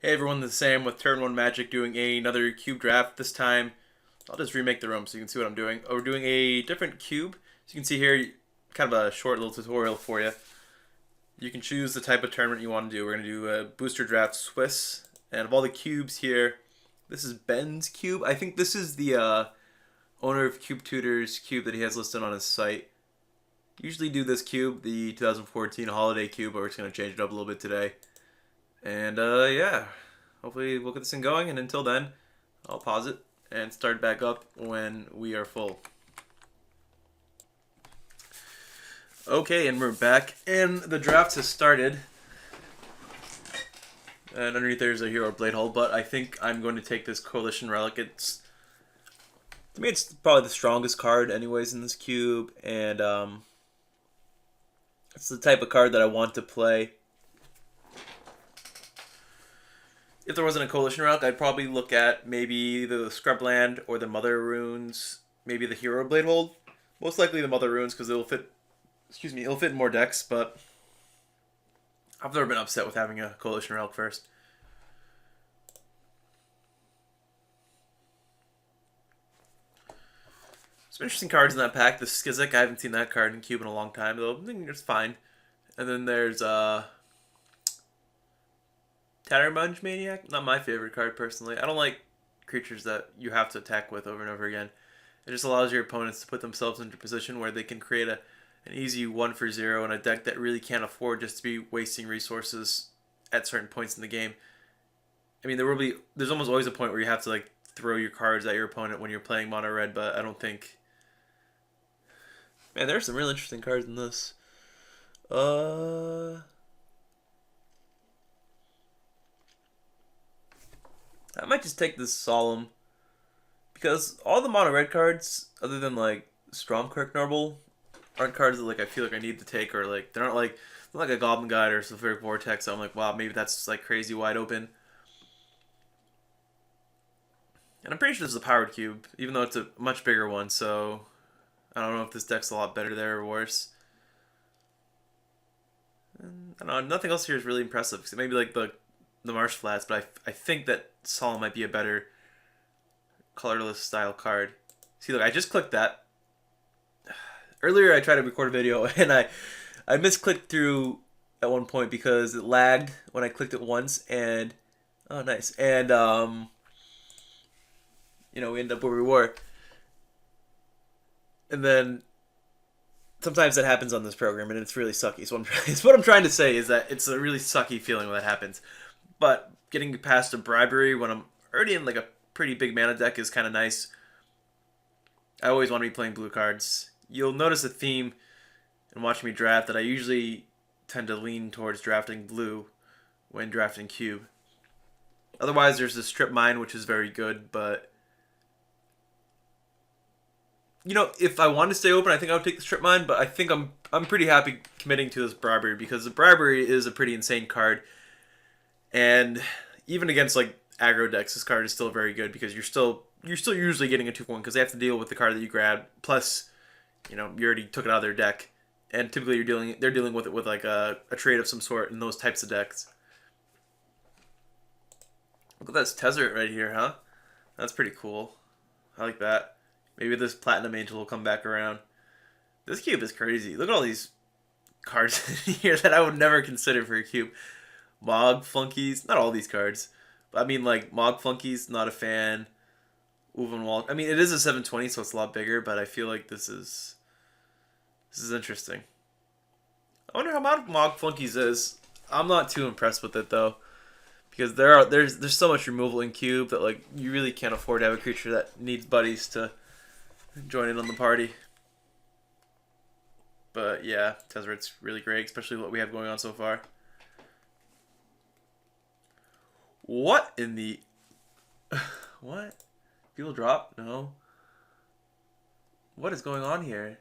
Hey everyone, this is Sam with Turn 1 Magic doing another cube draft. This time, I'll just remake the room so you can see what I'm doing. We're doing a different cube. As you can see here, kind of a short little tutorial for you. You can choose the type of tournament you want to do. We're going to do a booster draft Swiss. And of all the cubes here, this is Ben's cube. I think this is the owner of Cube Tutor's cube that he has listed on his site. Usually do this cube, the 2014 holiday cube, but we're just going to change it up a little bit today. And yeah, hopefully we'll get this thing going, and until then, I'll pause it and start back up when we are full. Okay, and we're back, and the draft has started. And underneath there's a Hero Blade Hull, but I think I'm going to take this Coalition Relic. To me, it's probably the strongest card anyways in this cube, and it's the type of card that I want to play. If there wasn't a Coalition Relic, I'd probably look at maybe the Scrubland or the Mother Runes, maybe the Hero Blade Hold. Most likely the Mother Runes because it'll fit. It'll fit in more decks. But I've never been upset with having a Coalition Relic first. Some interesting cards in that pack. The Skizik, I haven't seen that card in Cube in a long time, though. I think it's fine. And then there's Tatterbunge Maniac, not my favorite card personally. I don't like creatures that you have to attack with over and over again. It just allows your opponents to put themselves into a position where they can create an easy 1-for-0 in a deck that really can't afford just to be wasting resources at certain points in the game. I mean, there's almost always a point where you have to like throw your cards at your opponent when you're playing mono red, but I don't think. Man, there's some real interesting cards in this. I might just take this Solemn. Because all the mono red cards, other than like Stromkirk Noble, aren't cards that like I feel like I need to take, or like they're not like a Goblin Guide or Sulfuric Vortex. So I'm like, wow, maybe that's like crazy wide open. And I'm pretty sure this is a powered cube, even though it's a much bigger one, so I don't know if this deck's a lot better there or worse. And, I don't know, nothing else here is really impressive. Maybe like the Marsh Flats, but I think that Solemn might be a better colorless style card. See, look, I just clicked that. Earlier I tried to record a video and I misclicked through at one point because it lagged when I clicked it once, and oh nice. And you know, we ended up where we were. And then sometimes that happens on this program and it's really sucky. So what I'm trying to say is that it's a really sucky feeling when that happens. But getting past a bribery when I'm already in like a pretty big mana deck is kind of nice. I always want to be playing blue cards. You'll notice a theme in watching me draft that I usually tend to lean towards drafting blue when drafting cube. Otherwise, there's the Strip Mine, which is very good, but you know, if I want to stay open, I think I would take the Strip Mine, but I think I'm pretty happy committing to this bribery because the bribery is a pretty insane card. And even against like aggro decks, this card is still very good because you're still usually getting a 2-for-1 because they have to deal with the card that you grabbed. Plus, you know, you already took it out of their deck, and typically they're dealing with it with like a trade of some sort in those types of decks. Look at this Tezzeret right here, huh? That's pretty cool. I like that. Maybe this Platinum Angel will come back around. This cube is crazy. Look at all these cards in here that I would never consider for a cube. Mog Flunkies, not all these cards, but I mean like Mog Flunkies, not a fan. Uvenwald, I mean it is a 720, so it's a lot bigger, but I feel like this is interesting. I wonder how much Mog Flunkies is. I'm not too impressed with it though, because there's so much removal in cube that like you really can't afford to have a creature that needs buddies to join in on the party. But yeah, Tezzeret's really great, especially what we have going on so far. What in the... What? People drop? No. What is going on here?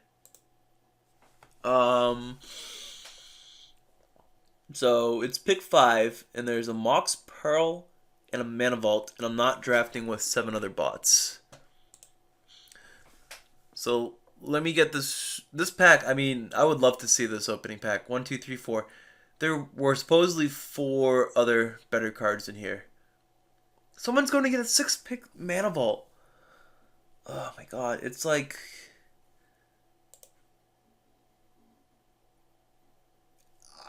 So it's pick 5, and there's a Mox Pearl and a Mana Vault, and I'm not drafting with 7 other bots. So let me get this pack. I mean, I would love to see this opening pack. 1, 2, 3, 4. There were supposedly 4 other better cards in here. Someone's going to get a 6-pick Mana Vault. Oh my god, it's like...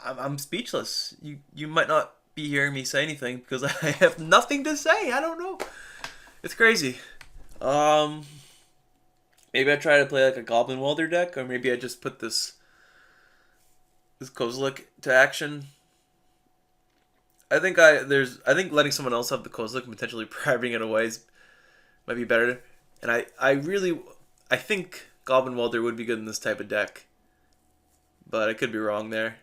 I'm speechless. You might not be hearing me say anything because I have nothing to say. I don't know. It's crazy. Maybe I try to play like a Goblin Welder deck, or maybe I just put this Kozilek to action. I think letting someone else have the Kozilek and potentially bribing it away might be better. And I think Goblin Welder would be good in this type of deck. But I could be wrong there.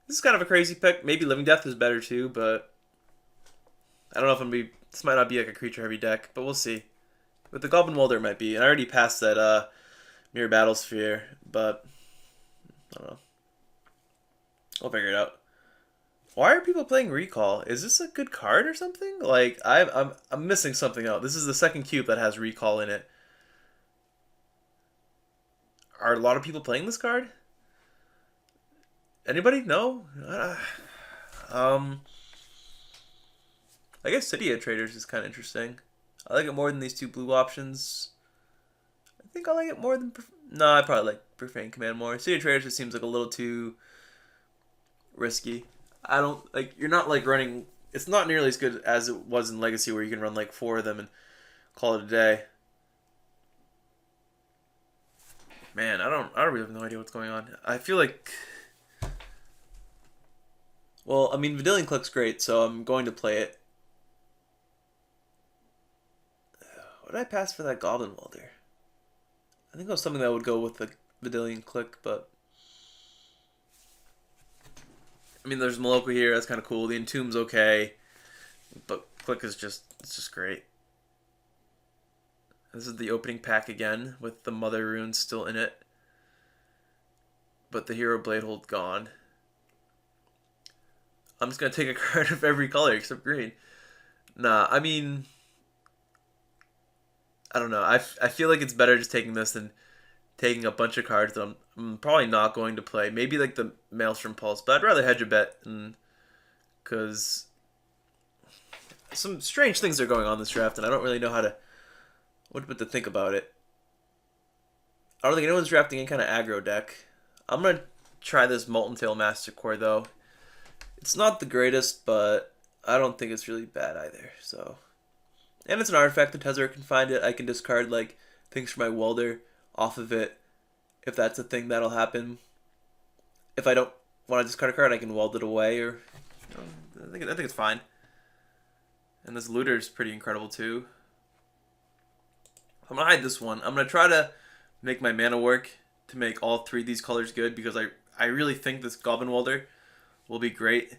This is kind of a crazy pick. Maybe Living Death is better too, but I don't know if this might not be like a creature heavy deck, but we'll see. With the Goblin Welder it might be. And I already passed that Mirror Battle Sphere, but I don't know. I'll figure it out. Why are people playing Recall? Is this a good card or something? Like I'm missing something out. This is the second cube that has Recall in it. Are a lot of people playing this card? Anybody? No? I guess City of Traders is kind of interesting. I like it more than these two blue options. I think I like it more than... No, I probably like Profane Command more. City of Traders just seems like a little too risky. I don't... Like, you're not, like, running... It's not nearly as good as it was in Legacy where you can run, like, 4 of them and call it a day. Man, I don't really have no idea what's going on. I feel like... Well, I mean, Vidillion Click's great, so I'm going to play it. What did I pass for that Goblin Welder? I think it was something that would go with the Vidillion Click, but... I mean, there's Moloko here, that's kind of cool. The Entomb's okay, but Click is it's just great. This is the opening pack again, with the Mother Runes still in it. But the Hero Bladehold gone. I'm just going to take a card of every color except green. Nah, I mean... I don't know. I feel like it's better just taking this than taking a bunch of cards that I'm probably not going to play. Maybe like the Maelstrom Pulse, but I'd rather hedge a bet, because some strange things are going on this draft, and I don't really know what to think about it. I don't think anyone's drafting any kind of aggro deck. I'm going to try this Molten Tail Master Core, though. It's not the greatest, but I don't think it's really bad either, so... And it's an artifact, the Tezzeret can find it. I can discard, like, things for my Welder off of it. If that's a thing, that'll happen. If I don't want to discard a card, I can weld it away, or... I think it's fine. And this Looter's pretty incredible, too. I'm going to hide this one. I'm going to try to make my mana work to make all 3 of these colors good, because I really think this Goblin Welder will be great.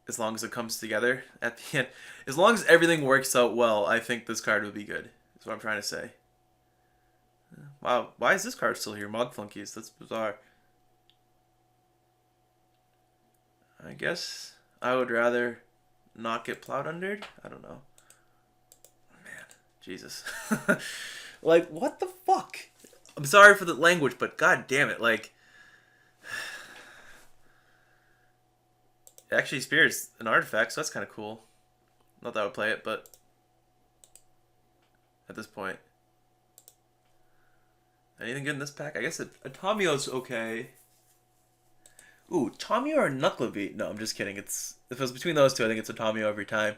As long as it comes together at the end. As long as everything works out well, I think this card would be good. That's what I'm trying to say. Wow, why is this card still here? Mod Flunkies, that's bizarre. I guess I would rather not get plowed under. I don't know. Man, Jesus. Like, what the fuck? I'm sorry for the language, but god damn it, like... Actually, Spirit's an artifact, so that's kind of cool. Not that I would play it, but at this point. Anything good in this pack? I guess a Tomio's okay. Ooh, Tomio or Knucklebeat? No, I'm just kidding. If it was between those two, I think it's a Tomio every time.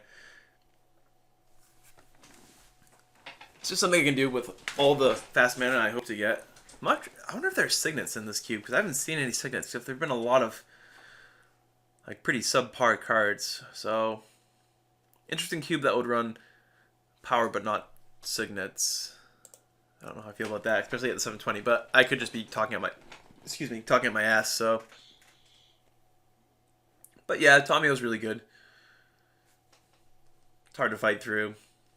It's just something I can do with all the fast mana I hope to get. I wonder if there's signets in this cube, because I haven't seen any signets, except there have been a lot of like pretty subpar cards. So interesting cube that would run power but not signets. I don't know how I feel about that, especially at the 720, but I could just be talking at my ass, so. But yeah, Tomio's really good. It's hard to fight through.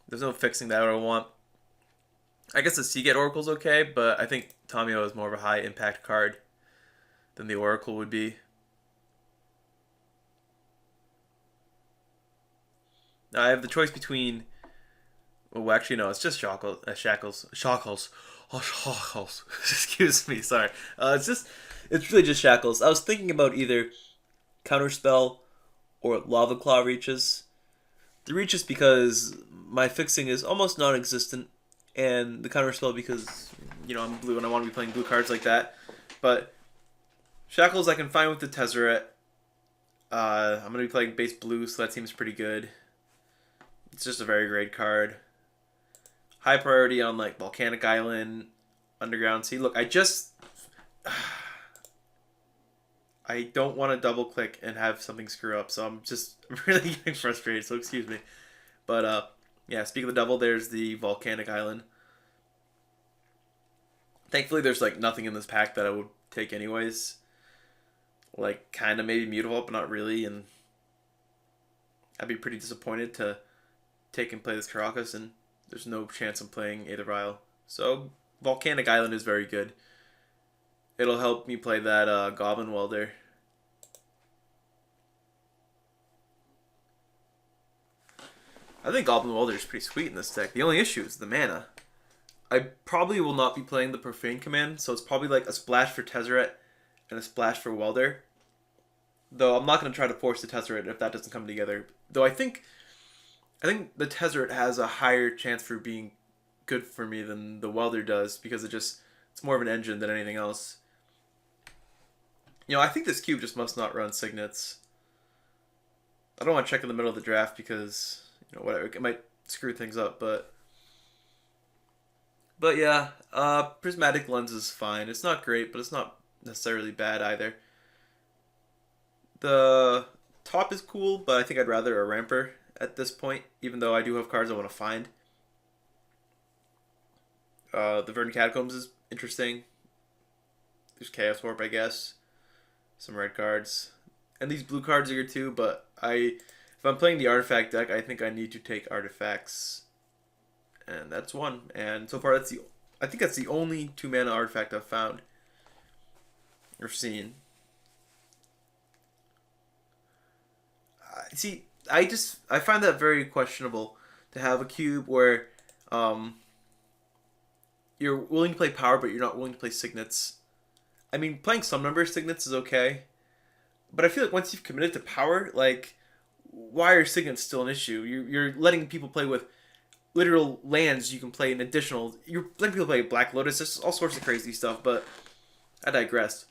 There's no fixing that I want. I guess the Seagate Oracle's okay, but I think Tomio is more of a high impact card than the Oracle would be. Now I have the choice between... Oh, actually, no, it's just Shackles. Oh, Shackles. Excuse me, sorry. It's really just Shackles. I was thinking about either Counterspell or Lava Claw Reaches. The reach is because my fixing is almost non-existent, and the counterspell because I'm blue and I want to be playing blue cards like that. But shackles I can find with the Tezzeret. I'm gonna be playing base blue, so that seems pretty good. It's just a very great card. High priority on like Volcanic Island, Underground Sea. Look, I don't want to double click and have something screw up, so I'm just really getting frustrated, so excuse me. But yeah, speak of the devil, there's the Volcanic Island. Thankfully there's like nothing in this pack that I would take anyways. Like kinda maybe Mutavault, but not really, and I'd be pretty disappointed to take and play this Caracas, and there's no chance I'm playing Aether Vial. So Volcanic Island is very good. It'll help me play that Goblin Welder. I think Goblin Welder is pretty sweet in this deck. The only issue is the mana. I probably will not be playing the Profane command, so it's probably like a splash for Tezzeret and a splash for Welder. Though I'm not going to try to force the Tezzeret if that doesn't come together. Though I think the Tezzeret has a higher chance for being good for me than the Welder does because it's more of an engine than anything else. I think this cube just must not run Signets. I don't want to check in the middle of the draft because, whatever, it might screw things up, but yeah, Prismatic Lens is fine. It's not great, but it's not necessarily bad either. The top is cool, but I think I'd rather a Ramper at this point, even though I do have cards I want to find. The Verdant Catacombs is interesting. There's Chaos Warp, I guess. Some red cards. And these blue cards are here too, but if I'm playing the artifact deck, I think I need to take artifacts. And that's one. And so far I think that's the only 2-mana artifact I've found. Or seen. See, I find that very questionable to have a cube where you're willing to play power, but you're not willing to play signets. I mean, playing some number of signets is okay, but I feel like once you've committed to power, like, why are signets still an issue? You're letting people play with literal lands you can play an additional. You're letting people play Black Lotus, there's all sorts of crazy stuff, but I digress.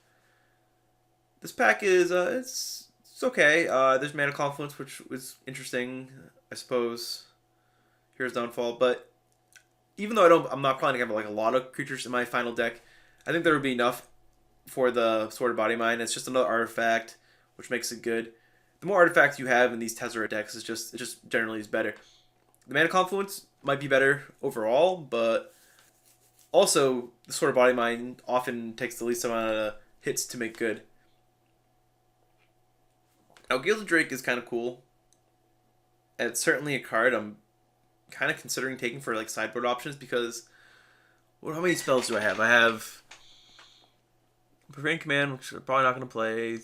This pack is, it's okay. There's Mana Confluence, which was interesting, I suppose. Here's Downfall, but even though I'm not planning to have like a lot of creatures in my final deck, I think there would be enough for the Sword of Body Mind. It's just another artifact, which makes it good. The more artifacts you have in these Tezzeret decks, it just generally is better. The Mana Confluence might be better overall, but also the Sword of Body Mind often takes the least amount of hits to make good. Now, Gilded Drake is kind of cool. And it's certainly a card I'm kind of considering taking for like sideboard options because, well, how many spells do I have? I have Profane Command, which I'm probably not going to play,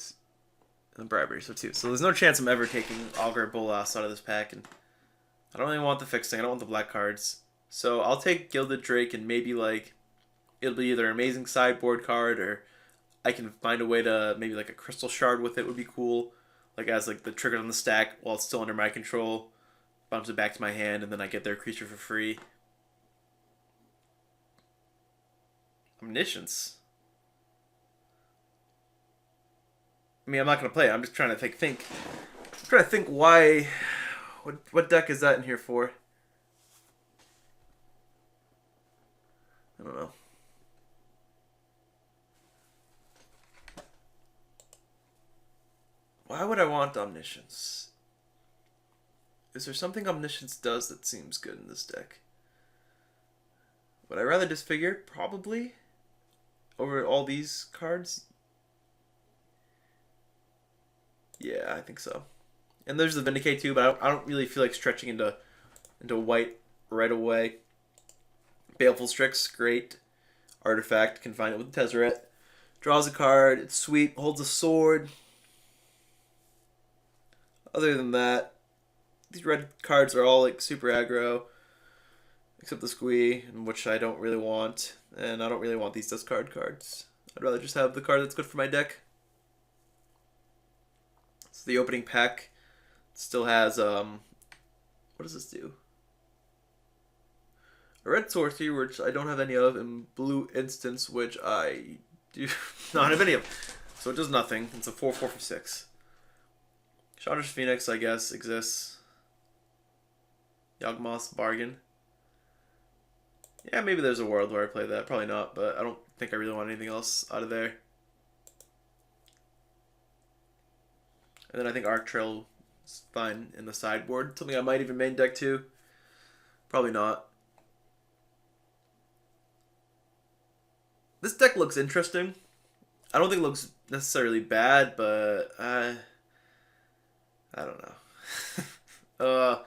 and Bribery, so 2. So there's no chance I'm ever taking Augur Bolas out of this pack, and I don't really want the fixing. I don't want the black cards. So I'll take Gilded Drake, and maybe like it'll be either an amazing sideboard card, or I can find a way to maybe like a Crystal Shard with it would be cool. Like as like the trigger on the stack while it's still under my control, bumps it back to my hand, and then I get their creature for free. Omniscience. I mean, I'm not gonna play it. I'm just trying to think. I'm trying to think why. What deck is that in here for? I don't know. Why would I want Omniscience? Is there something Omniscience does that seems good in this deck? Would I rather Disfigure? Probably. Over all these cards? Yeah, I think so. And there's the Vindicate too, but I don't really feel like stretching into white right away. Baleful Strix, great. Artifact, can find it with Tezzeret. Draws a card, it's sweet, holds a sword. Other than that, these red cards are all like super aggro. Except the Squee, which I don't really want. And I don't really want these discard cards. I'd rather just have the card that's good for my deck. So the opening pack still has What does this do? A red sorcery, which I don't have any of, and blue instance, which I do not have any of. So it does nothing. It's a 4/4 for 6. Chandra's Phoenix, I guess, exists. Yawgmoth's Bargain. Yeah, maybe there's a world where I play that. Probably not, but I don't think I really want anything else out of there. And then I think Arc Trail is fine in the sideboard. Something I might even main deck too. Probably not. This deck looks interesting. I don't think it looks necessarily bad, but I don't know.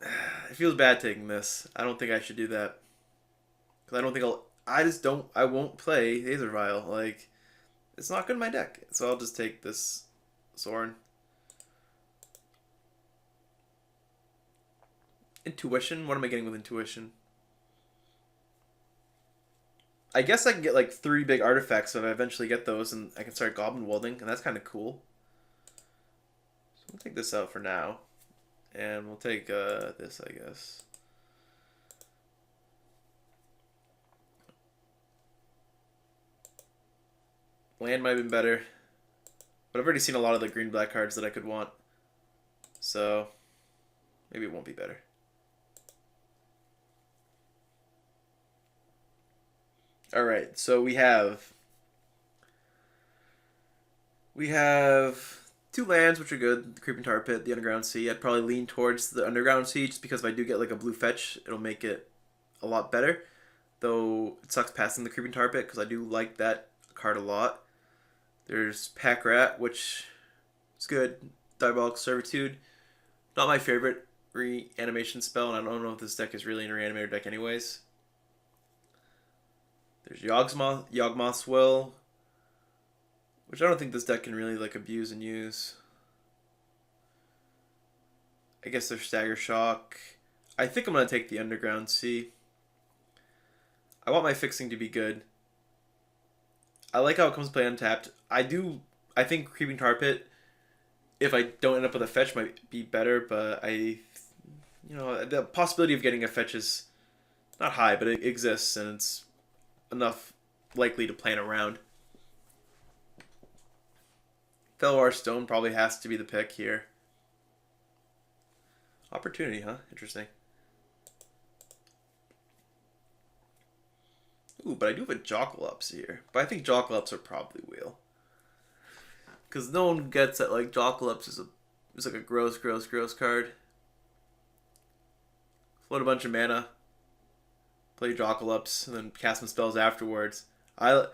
It feels bad taking this. I don't think I should do that. Because I don't think I won't play Aether Vial. Like, it's not good in my deck. So I'll just take this Sorin. Intuition? What am I getting with Intuition? I guess I can get like 3 big artifacts if I eventually get those, and I can start Goblin Welding, and that's kind of cool. So we'll take this out for now. And we'll take this, I guess. Land might have been better. But I've already seen a lot of the green-black cards that I could want. So, maybe it won't be better. Alright, so we have 2 lands, which are good. The Creeping Tar Pit, the Underground Sea. I'd probably lean towards the Underground Sea, just because if I do get like a blue fetch, it'll make it a lot better. Though it sucks passing the Creeping Tar Pit, because I do like that card a lot. There's Pack Rat, which is good. Diabolical Servitude. Not my favorite reanimation spell, and I don't know if this deck is really a reanimator deck anyways. There's Yawgmoth's Will, which I don't think this deck can really like abuse and use. I guess there's Stagger Shock. I think I'm going to take the Underground Sea. I want my fixing to be good. I like how it comes to play untapped. I think Creeping Tar Pit, if I don't end up with a fetch, might be better, but the possibility of getting a fetch is not high, but it exists, and it's enough likely to plan around. Felwar Stone probably has to be the pick here. Opportunity, huh? Interesting. Ooh, but I do have a Jockelops here. But I think Jockelops are probably wheel. Because no one gets that, like, Jockelops is like a gross card. Float a bunch of mana. Play Jockelops, and then cast some spells afterwards. And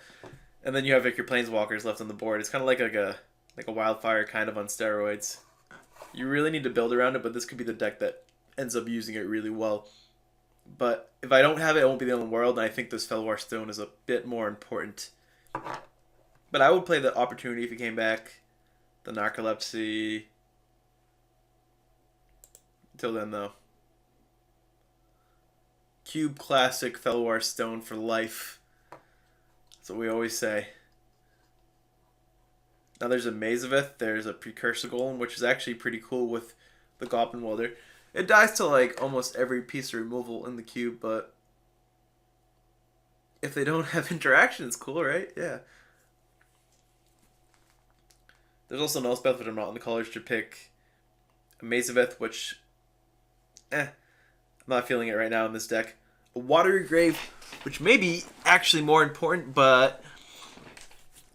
then you have like your Planeswalkers left on the board. It's kind of like a Wildfire kind of on steroids. You really need to build around it, but this could be the deck that ends up using it really well. But if I don't have it, it won't be the end of the world, and I think this Felwar Stone is a bit more important. But I would play the Opportunity if it came back. The Narcolepsy. Until then, though. Cube Classic Felwar Stone for life. That's what we always say. Now there's a Mazaveth, there's a Precursor Golem, which is actually pretty cool with the Goblin Welder. It dies to like almost every piece of removal in the cube, but if they don't have interaction, it's cool, right? Yeah. There's also an Elspeth, which I'm not in the colors to pick. A Mazaveth, which I'm not feeling it right now in this deck. A Watery Grave, which may be actually more important, but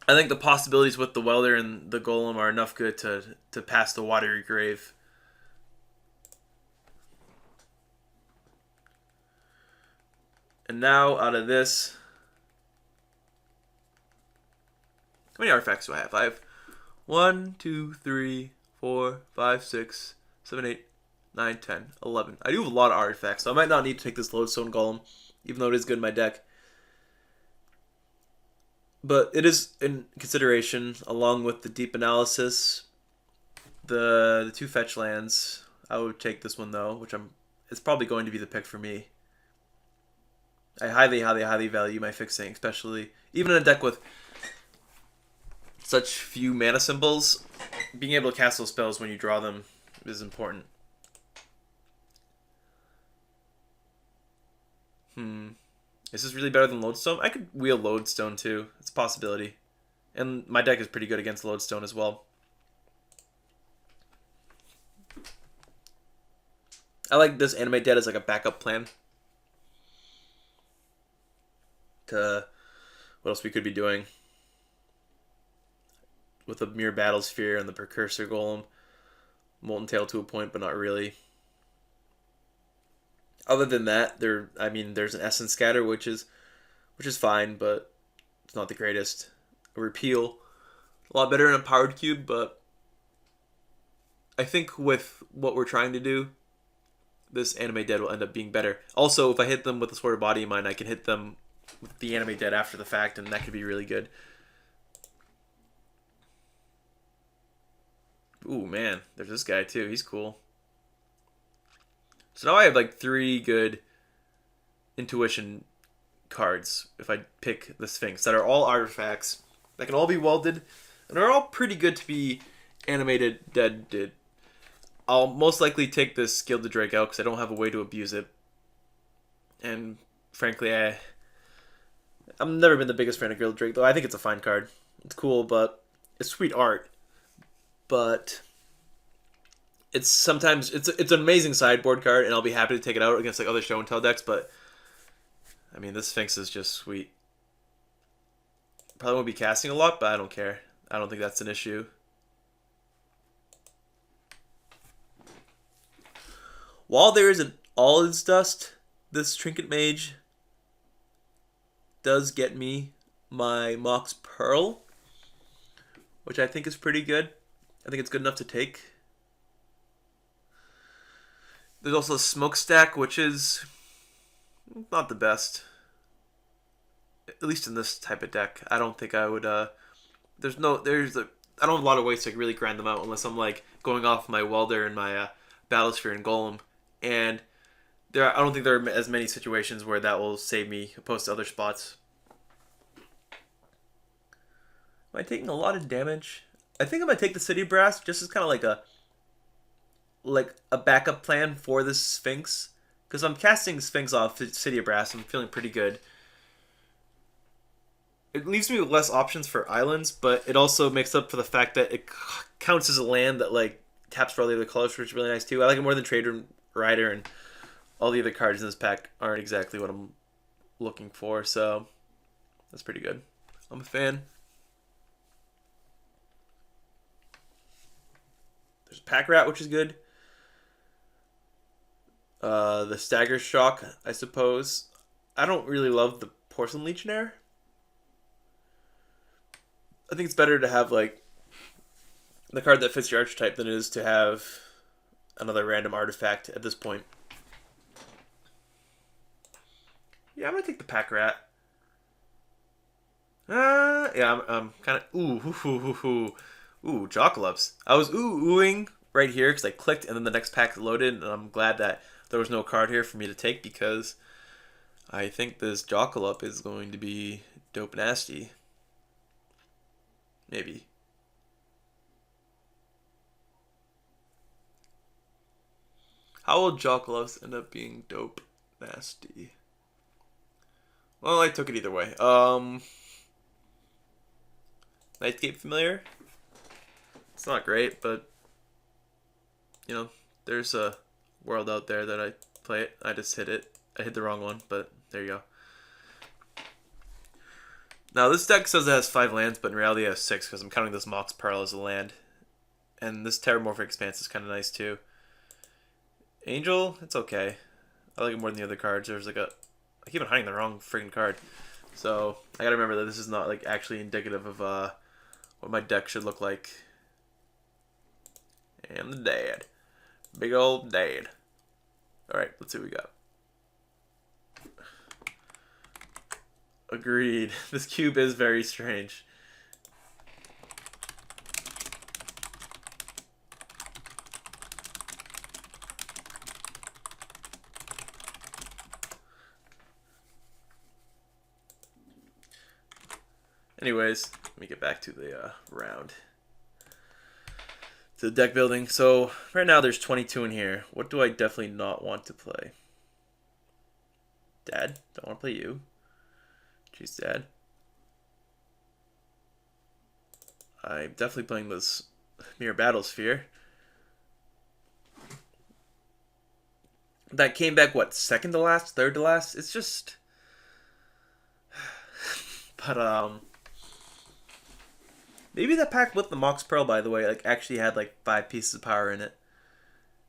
I think the possibilities with the Welder and the Golem are enough good to pass the Watery Grave. And now, out of this, how many artifacts do I have? I have 1, 2, 3, 4, 5, 6, 7, 8, 9, 10, 11. I do have a lot of artifacts, so I might not need to take this Lodestone Golem, even though it is good in my deck. But it is in consideration, along with the Deep Analysis, the 2 fetch lands. I would take this one, though, which it's probably going to be the pick for me. I highly value my fixing, especially even in a deck with such few mana symbols. Being able to cast those spells when you draw them is important. Is this really better than Lodestone? I could wheel Lodestone too. It's a possibility. And my deck is pretty good against Lodestone as well. I like this Animate Dead as like a backup plan to what else we could be doing with a Mere Battlesphere and the Precursor Golem. Molten Tail to a point, but not really. Other than that, there's an Essence Scatter, which is fine, but it's not the greatest. A Repeal, a lot better in a powered cube, but I think with what we're trying to do, this Animate Dead will end up being better. Also, if I hit them with the Sword of Body in mind, I can hit them with the Animate Dead after the fact, and that could be really good. Ooh, man, there's this guy too. He's cool. So now I have like 3 good intuition cards if I pick the Sphinx that are all artifacts that can all be welded and are all pretty good to be animated dead. I'll most likely take this Gilded Drake out because I don't have a way to abuse it. And frankly, I've never been the biggest fan of Gilded Drake, though I think it's a fine card. It's cool, but it's sweet art. But it's an amazing sideboard card, and I'll be happy to take it out against like other show and tell decks. But I mean, this Sphinx is just sweet. Probably won't be casting a lot, but I don't care. I don't think that's an issue. While there is an All Is Dust, this Trinket Mage does get me my Mox Pearl, which I think is pretty good. I think it's good enough to take. There's also a Smokestack, which is not the best. At least in this type of deck. I don't think I would I don't have a lot of ways to really grind them out unless I'm like going off my Welder and my Battlesphere and Golem. And I don't think there are as many situations where that will save me opposed to other spots. Am I taking a lot of damage? I think I'm gonna take the City Brass just as kind of like a backup plan for this Sphinx, because I'm casting Sphinx off City of Brass. I'm feeling pretty good. It leaves me with less options for islands, but it also makes up for the fact that it counts as a land that like taps for all the other colors, which is really nice too. I like it more than Trader Rider, and all the other cards in this pack aren't exactly what I'm looking for, so that's pretty good. I'm a fan. There's a Pack Rat, which is good. The Stagger Shock, I suppose. I don't really love the Porcelain Legionnaire. I think it's better to have like the card that fits your archetype than it is to have another random artifact at this point. Yeah, I'm gonna take the Pack Rat. Yeah, I'm kind of ooh, Jockelups. I was oohing right here because I clicked and then the next pack loaded, and I'm glad that there was no card here for me to take because I think this Jockelup is going to be dope nasty. Maybe. How will Jockelups end up being dope nasty? Well, I took it either way. Nightgate Familiar. It's not great, but you know, there's a world out there that I play it. I just hit it. I hit the wrong one, but there you go. Now, this deck says it has 5 lands, but in reality it has 6 because I'm counting this Mox Pearl as a land. And this Terramorphic Expanse is kind of nice too. Angel, it's okay. I like it more than the other cards. There's like I keep on hiding the wrong friggin' card. So, I gotta remember that this is not like actually indicative of what my deck should look like. And the dad. Big old dad. Alright, let's see what we got. Agreed. This cube is very strange. Anyways, let me get back to the round. to the deck building. So right now there's 22 in here. What do I definitely not want to play? Dad, don't want to play you. Jeez, Dad. I'm definitely playing this Mirror Battlesphere. That came back, what, second to last, third to last? It's just... But, maybe that pack with the Mox Pearl, by the way, like, actually had, like, 5 pieces of power in it.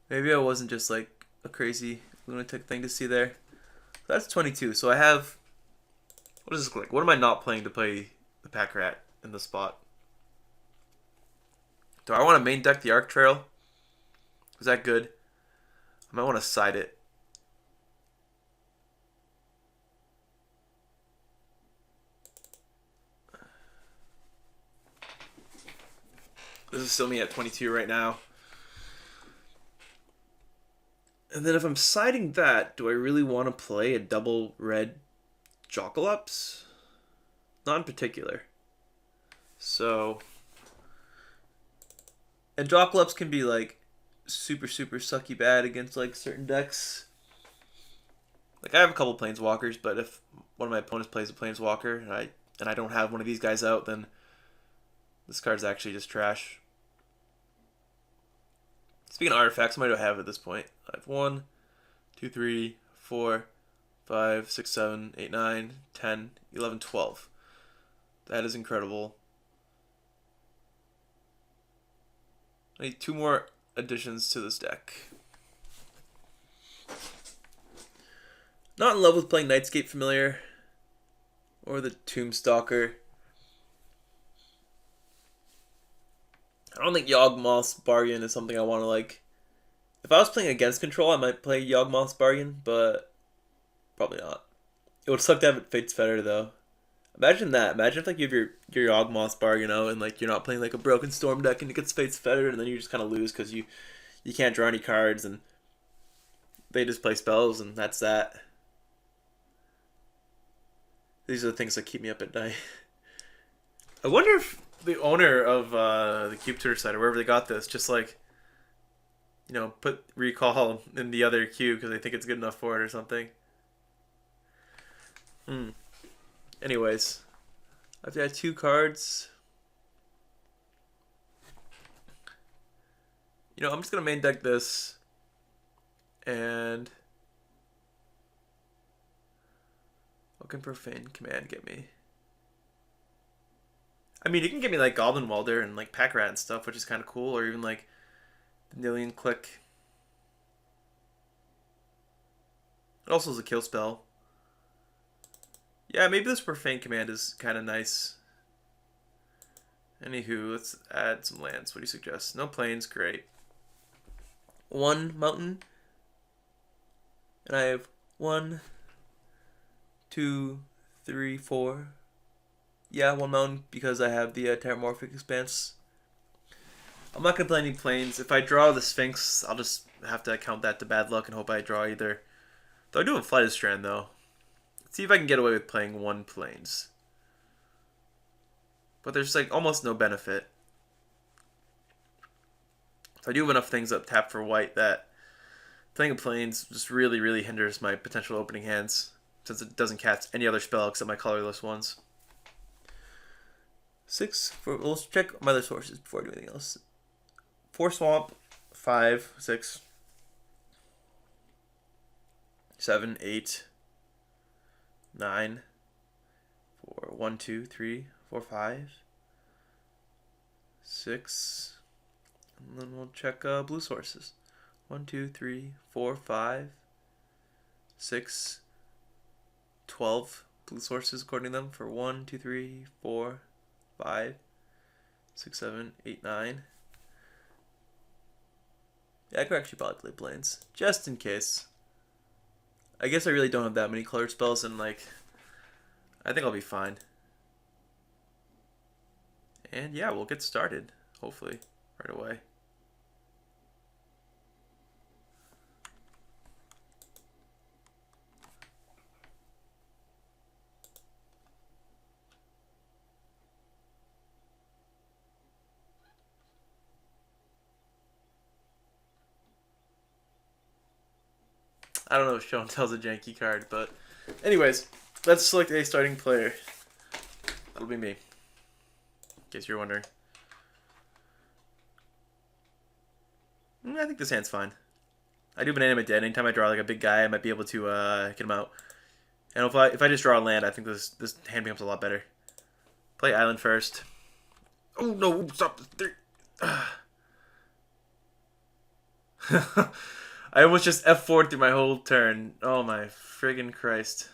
Maybe I wasn't just, like, a crazy lunatic thing to see there. That's 22, so I have... What does this look like? What am I not playing to play the Pack Rat in this spot? Do I want to main deck the Arc Trail? Is that good? I might want to side it. This is still me at 22 right now. And then if I'm siding that, do I really want to play a double red Jockelups? Not in particular. So... And Jockelups can be like super sucky bad against like certain decks. Like I have a couple Planeswalkers, but if one of my opponents plays a Planeswalker and I don't have one of these guys out, then this card's actually just trash. Speaking of artifacts, what do I have at this point? I have 1, 2, 3, 4, 5, 6, 7, 8, 9, 10, 11, 12. That is incredible. I need 2 more additions to this deck. Not in love with playing Nightscape Familiar or the Tombstalker. I don't think Yawgmoth's Bargain is something I want to like. If I was playing against control, I might play Yawgmoth's Bargain, but probably not. It would suck to have it Fate's Fetter though. Imagine that. Imagine if like you have your Yawgmoth's Bargain out and like you're not playing like a Broken Storm deck and it gets Fate's Fetter and then you just kind of lose because you can't draw any cards and they just play spells and that's that. These are the things that keep me up at night. I wonder if the owner of the Cube Tutor site or wherever they got this just like, you know, put Recall in the other queue because they think it's good enough for it or something. Anyways, I've got 2 cards. You know, I'm just going to main deck this. And what can Profane Command get me? I mean, it can get me like Goblin Welder and like Pack Rat and stuff, which is kind of cool. Or even like Nillion Click. It also is a kill spell. Yeah, maybe this Profane Command is kind of nice. Anywho, let's add some lands. What do you suggest? No plains, great. 1 mountain. And I have 1, 2, 3, 4. Yeah, 1 mountain because I have the Terramorphic Expanse. I'm not going to play any plains. If I draw the Sphinx, I'll just have to count that to bad luck and hope I draw either. Though I do have Flight of Strand, though. Let's see if I can get away with playing 1 plains. But there's like almost no benefit. So I do have enough things up tapped for white that playing a plains just really hinders my potential opening hands since it doesn't cast any other spell except my colorless ones. 6 for let's check my other sources before I do anything else. 4 swamp, 5, 6, 7, 8, 9, 4, 1, 2, 3, 4, 5, 6, and then we'll check blue sources. 1, 2, 3, 4, 5, 6, 12 blue sources according to them for 1, 2, 3, 4, 5, 6, 7, 8, 9. Yeah, I could actually probably play plains just in case. I guess I really don't have that many colored spells and like I think I'll be fine. And yeah, we'll get started hopefully right away. I don't know if Show and Tell's a janky card, but anyways, let's select a starting player. That'll be me, in case you're wondering. I think this hand's fine. I do Banana Dead. Anytime I draw like a big guy, I might be able to get him out. And if I just draw a land, I think this hand becomes a lot better. Play Island first. Oh no! Stop! I almost just F4'd through my whole turn. Oh my friggin' Christ!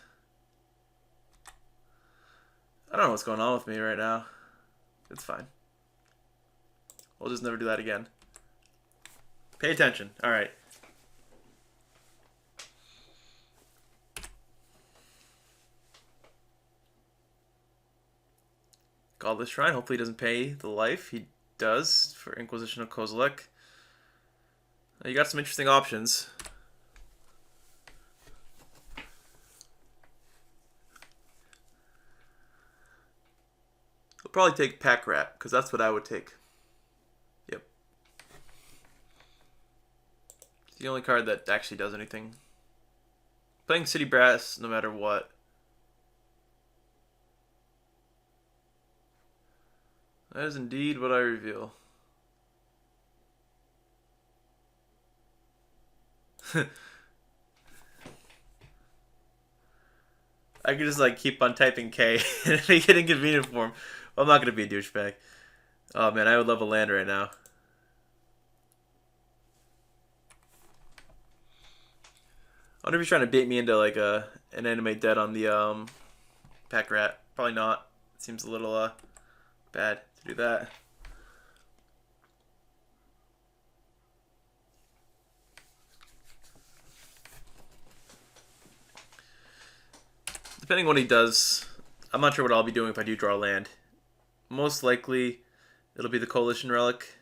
I don't know what's going on with me right now. It's fine. We'll just never do that again. Pay attention. All right. Godless Shrine. Hopefully he doesn't pay the life. He does for Inquisition of Kozilek. You got some interesting options. He'll probably take Pack Rat, because that's what I would take. Yep. It's the only card that actually does anything. Playing City Brass no matter what. That is indeed what I reveal. I could just like keep on typing K and make it inconvenient for him. Well, I'm not gonna be a douchebag. Oh man, I would love a land right now. I wonder if he's trying to bait me into like an anime dead on the Pack Rat. Probably not. It seems a little bad to do that. Depending on what he does, I'm not sure what I'll be doing if I do draw land. Most likely, it'll be the Coalition Relic,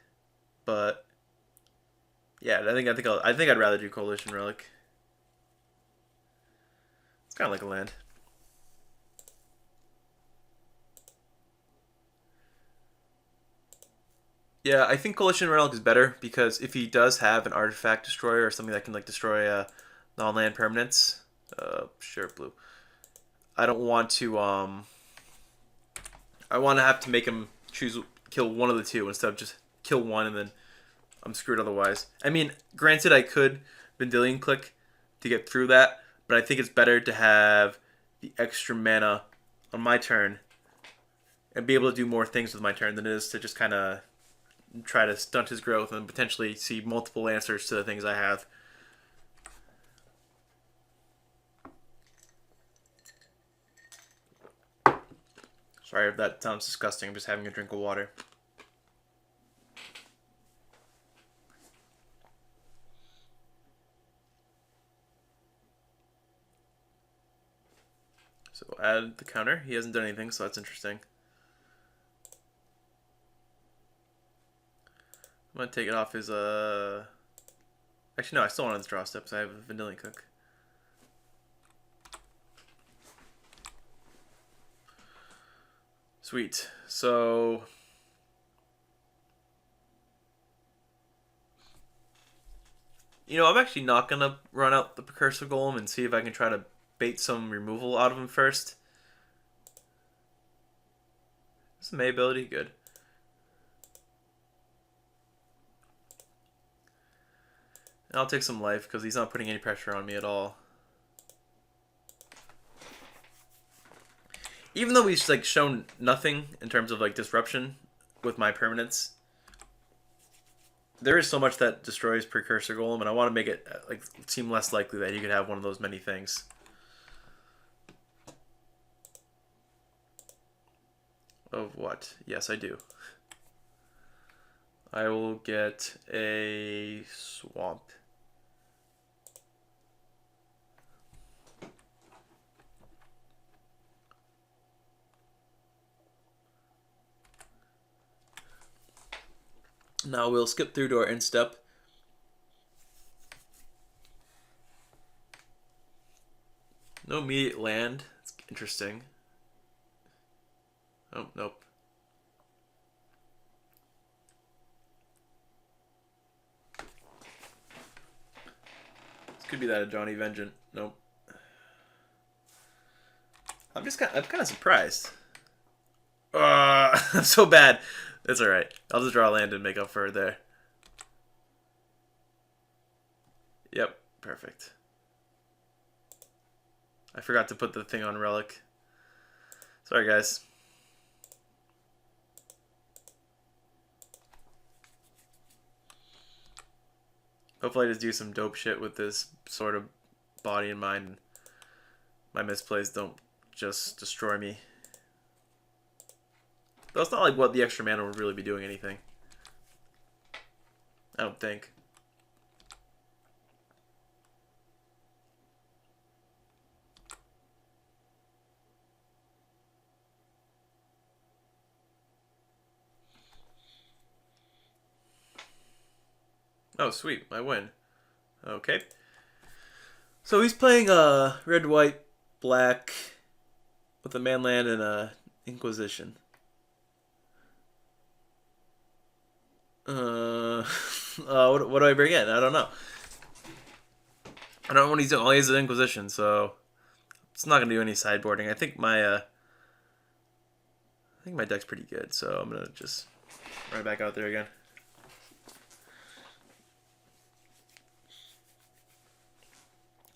but yeah, I think I'd rather do Coalition Relic. It's kind of like a land. Yeah, I think Coalition Relic is better because if he does have an artifact destroyer or something that can like destroy non-land permanents, sure, blue. I don't want to I want to have to make him kill one of the two instead of just kill one and then I'm screwed otherwise. I mean, granted I could Vendilion click to get through that, but I think it's better to have the extra mana on my turn and be able to do more things with my turn than it is to just kind of try to stunt his growth and potentially see multiple answers to the things I have. Sorry if that sounds disgusting. I'm just having a drink of water. So we'll add the counter. He hasn't done anything, so that's interesting. I'm going to take it off his... Actually, no, I still want his draw steps. I have a Vanilla Cook. Sweet. So... You know, I'm actually not going to run out the Precursor Golem and see if I can try to bait some removal out of him first. This is May ability, good. And I'll take some life because he's not putting any pressure on me at all. Even though he's like shown nothing in terms of like disruption with my permanents, there is so much that destroys Precursor Golem, and I want to make it like seem less likely that he could have one of those many things. Of what? Yes, I do. I will get a swamp. Now we'll skip through to our end step. No immediate land. It's interesting. Oh, nope. Could be that a Johnny Vengeant. Nope. I'm kind of surprised. I'm so bad. It's all right. I'll just draw land and make up for it there. Yep, perfect. I forgot to put the thing on Relic. Sorry, guys. Hopefully I just do some dope shit with this sort of body in mind. And my misplays don't just destroy me. Though it's not like what the extra mana would really be doing anything. I don't think. Oh, sweet. I win. Okay. So he's playing red, white, black with a manland and a Inquisition. What do I bring in? I don't know. I don't know what he's doing. All he has is an Inquisition, so it's not gonna do any sideboarding. I think my deck's pretty good, so I'm gonna just right back out there again.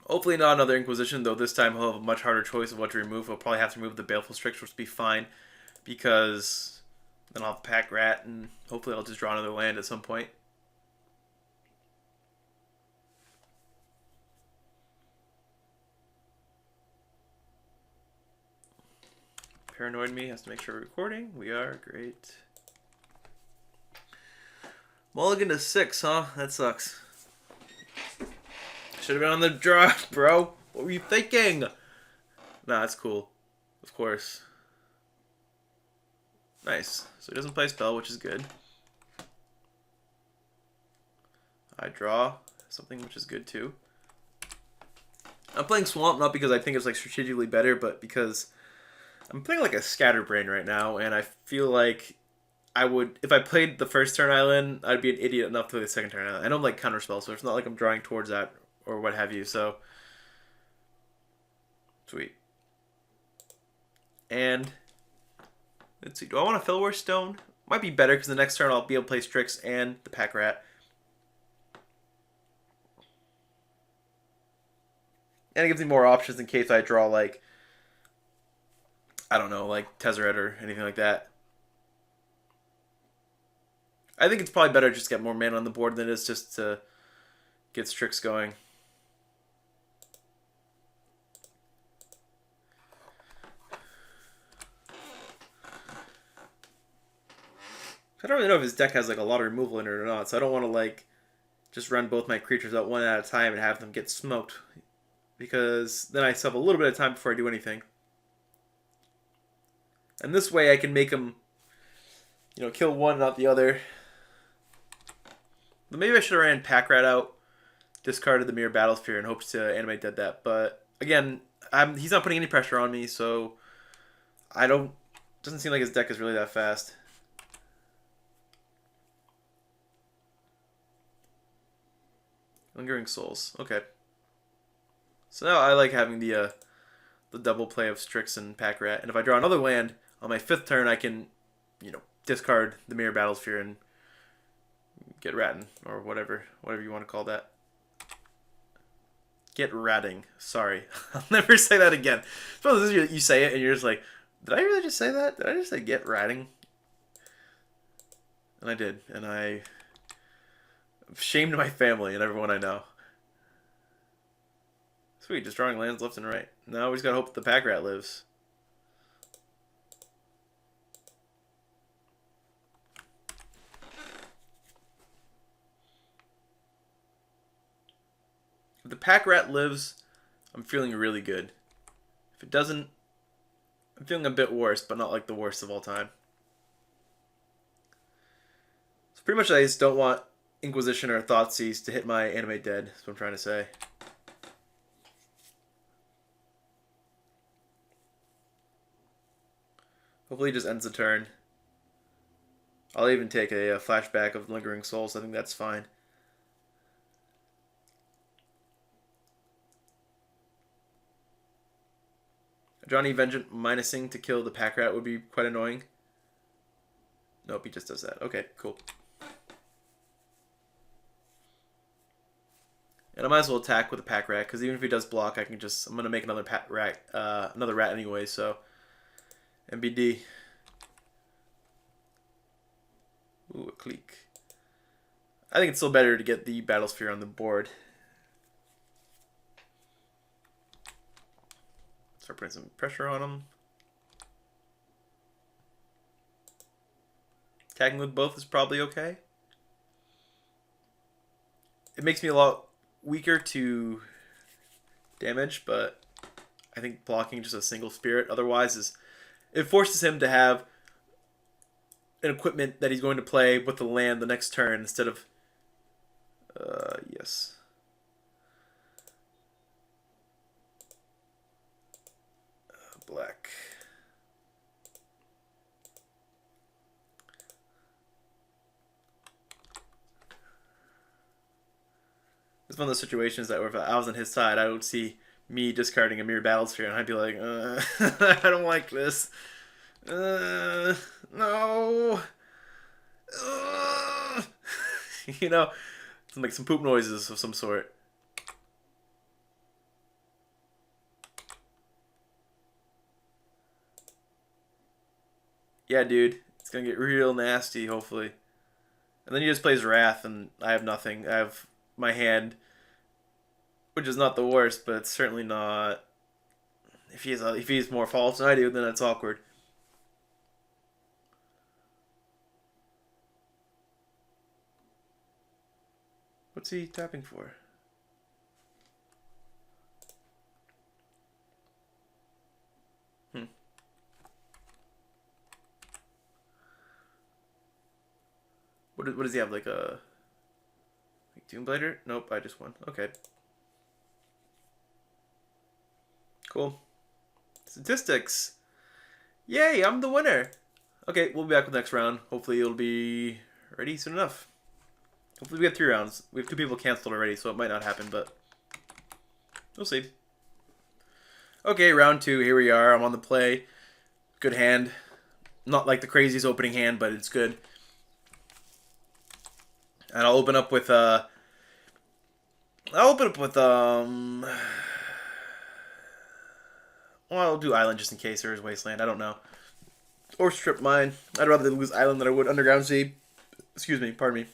Hopefully not another Inquisition, though this time he'll have a much harder choice of what to remove. He'll probably have to remove the Baleful Strix, which will be fine, because then I'll have Pack Rat, and hopefully I'll just draw another land at some point. Paranoid me has to make sure we're recording. We are. Great. Mulligan to 6, huh? That sucks. Should have been on the draw, bro. What were you thinking? Nah, that's cool. Of course. Nice. So he doesn't play spell, which is good. I draw something, which is good too. I'm playing Swamp not because I think it's like strategically better, but because I'm playing like a Scatterbrain right now, and I feel like I would, if I played the first turn island, I'd be an idiot enough to play the second turn island. I don't like counterspell, so it's not like I'm drawing towards that or what have you, so sweet. And let's see, do I want a Fellwar Stone? Might be better because the next turn I'll be able to play Strix and the Pack Rat. And it gives me more options in case I draw like, I don't know, like Tezzeret or anything like that. I think it's probably better just to get more mana on the board than it is just to get Strix going. I don't really know if his deck has like a lot of removal in it or not, so I don't want to like just run both my creatures out one at a time and have them get smoked, because then I still have a little bit of time before I do anything. And this way I can make him, you know, kill one, not the other. But maybe I should have ran Pack Rat out, discarded the Mirror Battlesphere, and hopes to animate dead that. But again, he's not putting any pressure on me, so I don't. Doesn't seem like his deck is really that fast. Lingering Souls. Okay. So now I like having the double play of Strix and Pack Rat, and if I draw another land on my 5th turn, I can, you know, discard the Mirror Battlesphere and get ratting, or whatever you want to call that. Get ratting. Sorry. I'll never say that again. Suppose you say it and you're just like, did I really just say that? Did I just say get ratting? And I did. And I shamed my family and everyone I know. Sweet, just drawing lands left and right. Now we just gotta hope the Pack Rat lives. If the Pack Rat lives, I'm feeling really good. If it doesn't, I'm feeling a bit worse, but not like the worst of all time. So pretty much I just don't want Inquisition or Thoughtseize to hit my Animate Dead. That's what I'm trying to say. Hopefully he just ends the turn. I'll even take a flashback of Lingering Souls. I think that's fine. Johnny Vengeant minusing to kill the pack rat would be quite annoying. Nope, he just does that. Okay, cool. And I might as well attack with a pack rat, because even if he does block, I'm gonna make another another rat anyway. So, MBD. Ooh, a clique. I think it's still better to get the Battle Sphere on the board. Start putting some pressure on him. Tagging with both is probably okay. It makes me a lot weaker to damage, but I think blocking just a single spirit otherwise it forces him to have an equipment that he's going to play with the land the next turn instead of yes. Black. It's one of those situations that if I was on his side, I would see me discarding a Mirror Battle Sphere, and I'd be like, I don't like this. No. You know, it's like some poop noises of some sort. Yeah, dude, it's gonna get real nasty, hopefully. And then he just plays Wrath, and I have nothing. I have my hand, which is not the worst, but it's certainly not. If he's more faults than I do, then that's awkward. What's he tapping for? What does he have? Like a Doomblader? Nope, I just won. Okay. Cool. Statistics. Yay, I'm the winner. Okay, we'll be back with the next round. Hopefully it'll be ready soon enough. Hopefully we get 3 rounds. We have 2 people canceled already, so it might not happen, but we'll see. Okay, round 2. Here we are. I'm on the play. Good hand. Not like the craziest opening hand, but it's good. And I'll open up with well, I'll do Island just in case there is Wasteland. I don't know. Or Strip Mine. I'd rather lose Island than I would Underground Sea. Excuse me, pardon me.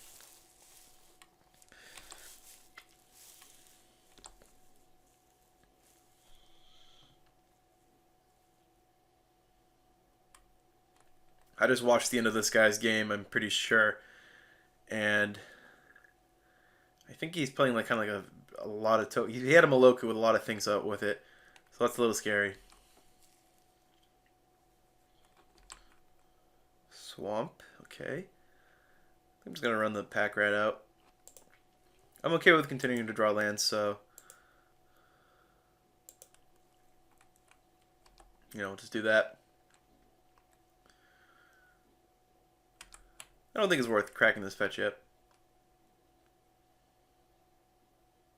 I just watched the end of this guy's game, I'm pretty sure. And I think he's playing like kind of like a lot of he had a Maloku with a lot of things up with it. So that's a little scary. Swamp, okay. I'm just gonna run the pack rat out. I'm okay with continuing to draw lands, so just do that. I don't think it's worth cracking this fetch yet.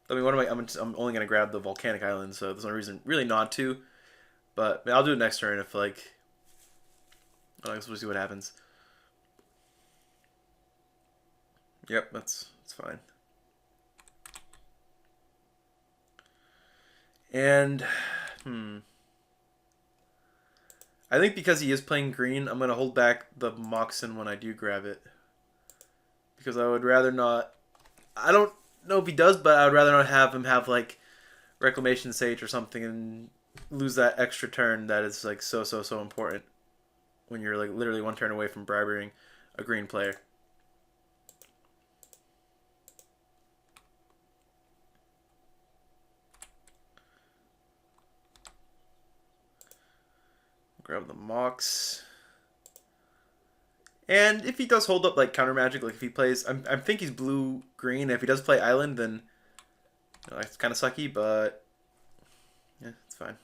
I mean, I'm only gonna grab the volcanic island, so there's no reason really not to. But I'll do it next turn if like. I guess we'll see what happens. Yep, that's fine. And I think because he is playing green, I'm gonna hold back the Moxen when I do grab it. Because I would rather not. I don't know if he does, but I would rather not have him have like Reclamation Sage or something and lose that extra turn that is like so important when you're like literally 1 turn away from briberying a green player. Grab the Mox. And if he does hold up like counter magic, like if he plays, I think he's blue green. If he does play Island, then it's kind of sucky, but yeah, it's fine.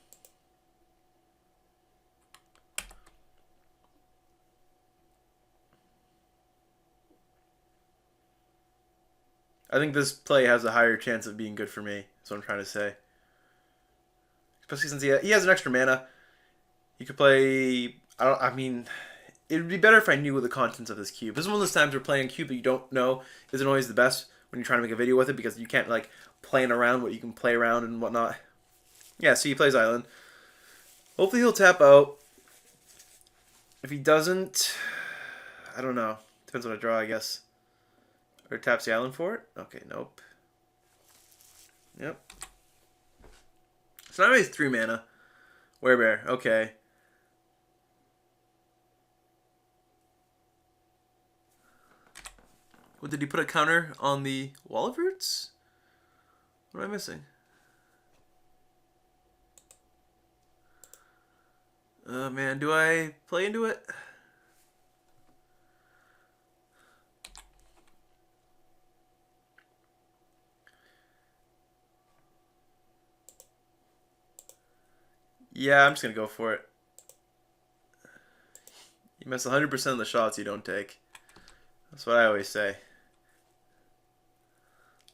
I think this play has a higher chance of being good for me. That's what I'm trying to say. Especially since he has an extra mana. You could play. I mean, it would be better if I knew the contents of this cube. This is one of those times where playing a cube that you don't know isn't always the best when you're trying to make a video with it because you can't like playing around what you can play around and whatnot. Yeah, so he plays island. Hopefully he'll tap out. If he doesn't, I don't know. Depends on I draw, I guess. Or taps the island for it? Okay, nope. Yep. So now he's 3 mana. Werebear, okay. What, did he put a counter on the Wall of Roots? What am I missing? Man, do I play into it? Yeah, I'm just gonna go for it. You miss 100% of the shots you don't take. That's what I always say.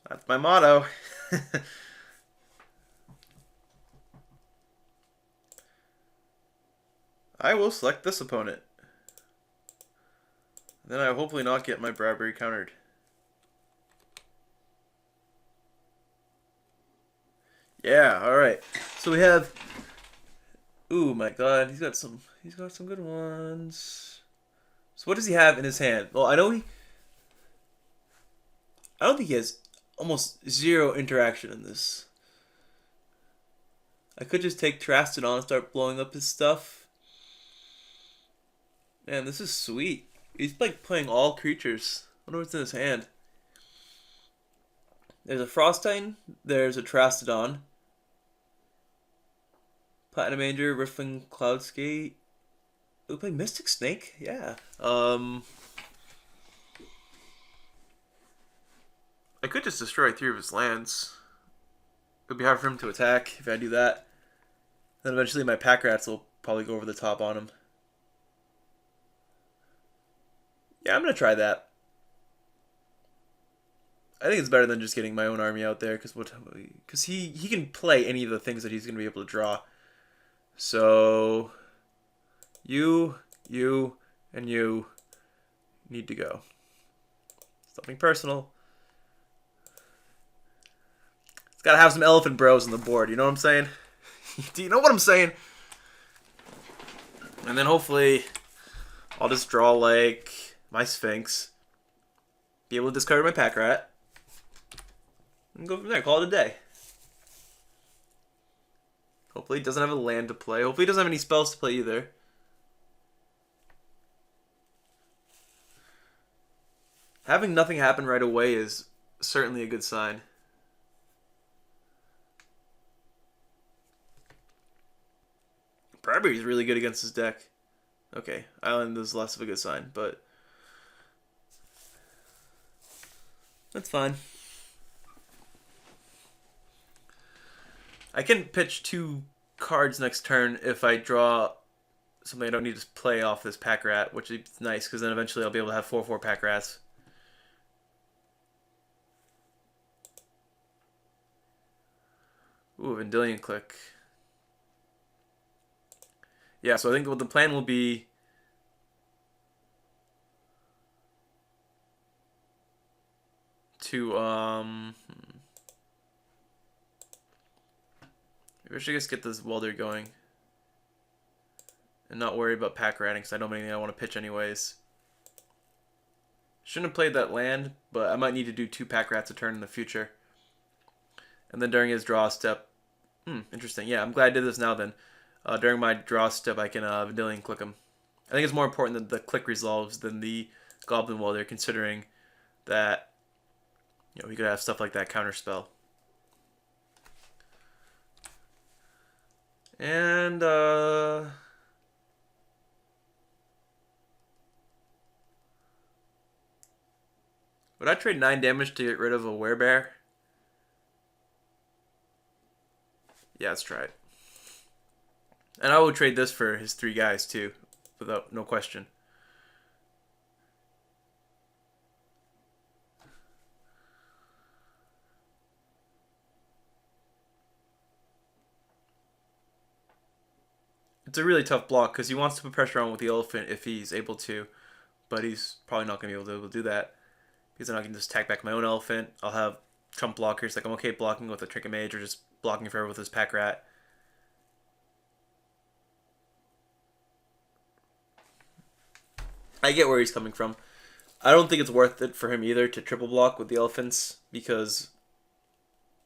That's my motto. I will select this opponent. Then I hopefully not get my Bradbury countered. Yeah, alright. So we have... Ooh, my god, he's got some good ones. So what does he have in his hand? Well, I don't think he has almost zero interaction in this. I could just take Trastodon and start blowing up his stuff. Man, this is sweet. He's like playing all creatures. I wonder what's in his hand. There's a Frost Titan. There's a Trastodon. Platinum Ranger, Riffling Cloudskate. We play Mystic Snake? Yeah. I could just destroy 3 of his lands. It would be hard for him to attack if I do that. Then eventually my pack rats will probably go over the top on him. Yeah, I'm going to try that. I think it's better than just getting my own army out there because he can play any of the things that he's going to be able to draw. So you, and you need to go. Something personal. It's got to have some elephant bros on the board. You know what I'm saying? Do you know what I'm saying? And then hopefully I'll just draw like my Sphinx. Be able to discard my pack rat. And go from there. Call it a day. Hopefully he doesn't have a land to play. Hopefully he doesn't have any spells to play either. Having nothing happen right away is certainly a good sign. Bradbury's really good against his deck. Okay, Island is less of a good sign, but that's fine. I can pitch 2 cards next turn if I draw something I don't need to play off this pack rat, which is nice because then eventually I'll be able to have 4/4 pack rats. Ooh, Vendilion Click. Yeah, so I think what the plan will be to maybe I should just get this welder going and not worry about pack ratting because I don't have anything I want to pitch anyways. Shouldn't have played that land, but I might need to do 2 pack rats a turn in the future. And then during his draw step, interesting. Yeah, I'm glad I did this now then. During my draw step, I can Vendilion Click him. I think it's more important that the click resolves than the Goblin Welder, considering that we could have stuff like that counterspell. And would I trade 9 damage to get rid of a Werebear? Yeah, let's try it. And I will trade this for his 3 guys too, without no question. It's a really tough block because he wants to put pressure on with the elephant if he's able to, but he's probably not going to be able to do that because then I can just attack back my own elephant. I'll have trump blockers, like I'm okay blocking with a XMage or just blocking forever with his pack rat. I get where he's coming from. I don't think it's worth it for him either to triple block with the elephants because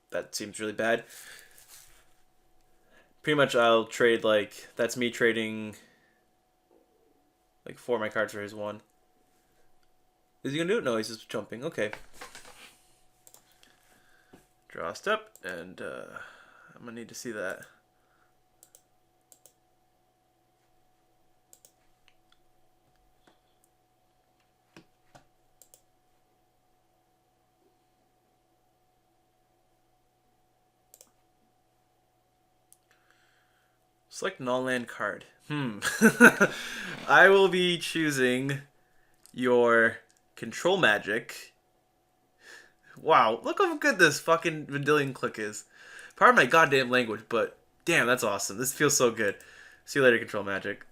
that seems really bad. Pretty much I'll trade like, that's me trading like 4 of my cards for his 1. Is he gonna do it? No, he's just jumping. Okay. Draw a step, and I'm gonna need to see that. Select non-land card. I will be choosing your control magic. Wow, look how good this fucking Vendilion Click is. Pardon my goddamn language, but damn, that's awesome. This feels so good. See you later, control magic.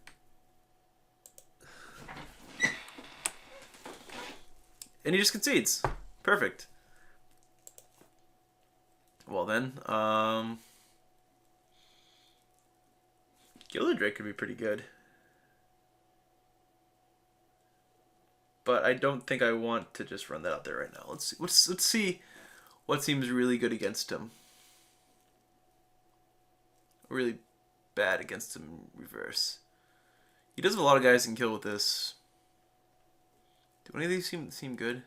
And he just concedes. Perfect. Well then, Gilded Drake could be pretty good. But I don't think I want to just run that out there right now. Let's see what seems really good against him. Really bad against him reverse. He does have a lot of guys he can kill with this. Do any of these seem good?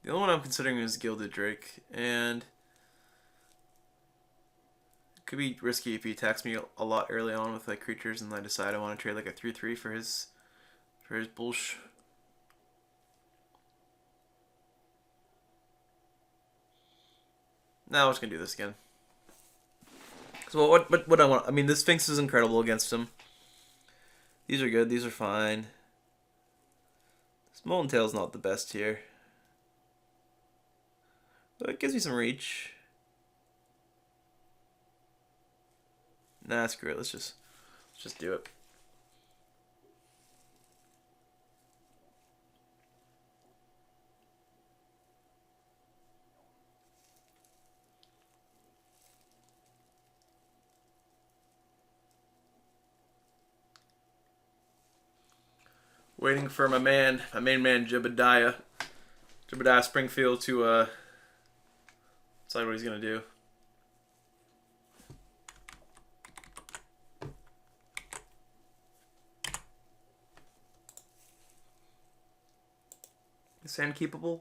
The only one I'm considering is Gilded Drake, and it could be risky if he attacks me a lot early on with like creatures, and I decide I want to trade like a 3/3 for his bullsh. Now I'm just gonna do this again. So what I want? I mean, this Sphinx is incredible against him. These are good. These are fine. This Molten Tail's not the best here, but it gives me some reach. Nah, screw it. Let's just do it. Waiting for my main man Jebediah Springfield to decide what he's gonna do. Is Sand keepable?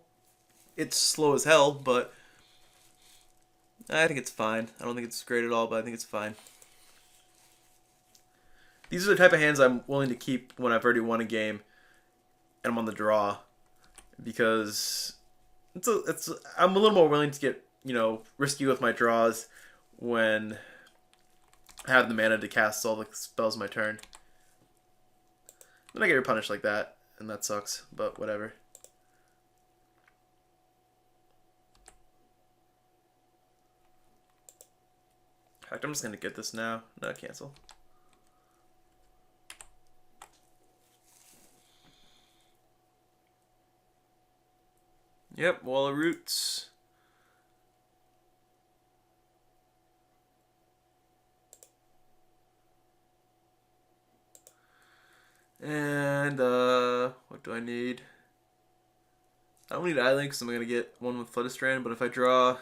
It's slow as hell, but I think it's fine. I don't think it's great at all, but I think it's fine. These are the type of hands I'm willing to keep when I've already won a game and I'm on the draw, because I'm a little more willing to get, risky with my draws when I have the mana to cast all the spells my turn. Then I get punished like that, and that sucks, but whatever. In fact, I'm just gonna get this now. No, cancel. Yep, Wall of Roots. And, what do I need? I don't need Island because I'm going to get one with Floodstrand, but if I draw,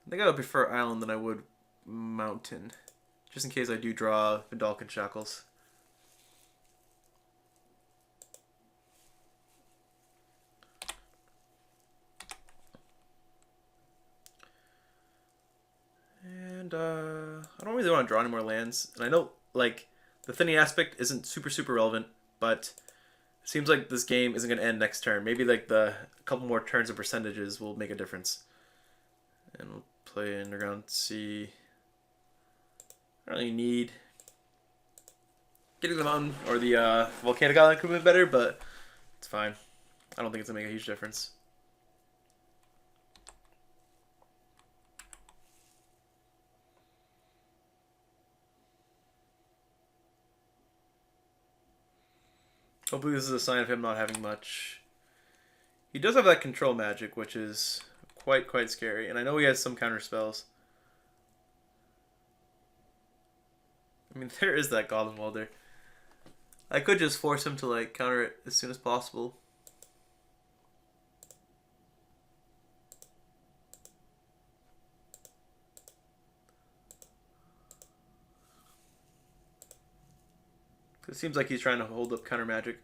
I think I would prefer Island than I would Mountain, just in case I do draw Vidalcan Shackles. And I don't really want to draw any more lands. And I know, like, the thinning aspect isn't super relevant, but it seems like this game isn't going to end next turn. Maybe, like, a couple more turns of percentages will make a difference. And we'll play Underground Sea. I don't really need... Getting the mountain or the volcanic island could have been better, but it's fine. I don't think it's going to make a huge difference. Hopefully this is a sign of him not having much. He does have that control magic, which is quite scary. And I know he has some counter spells. I mean, there is that Goblin Welder. I could just force him to like counter it as soon as possible. It seems like he's trying to hold up counter magic.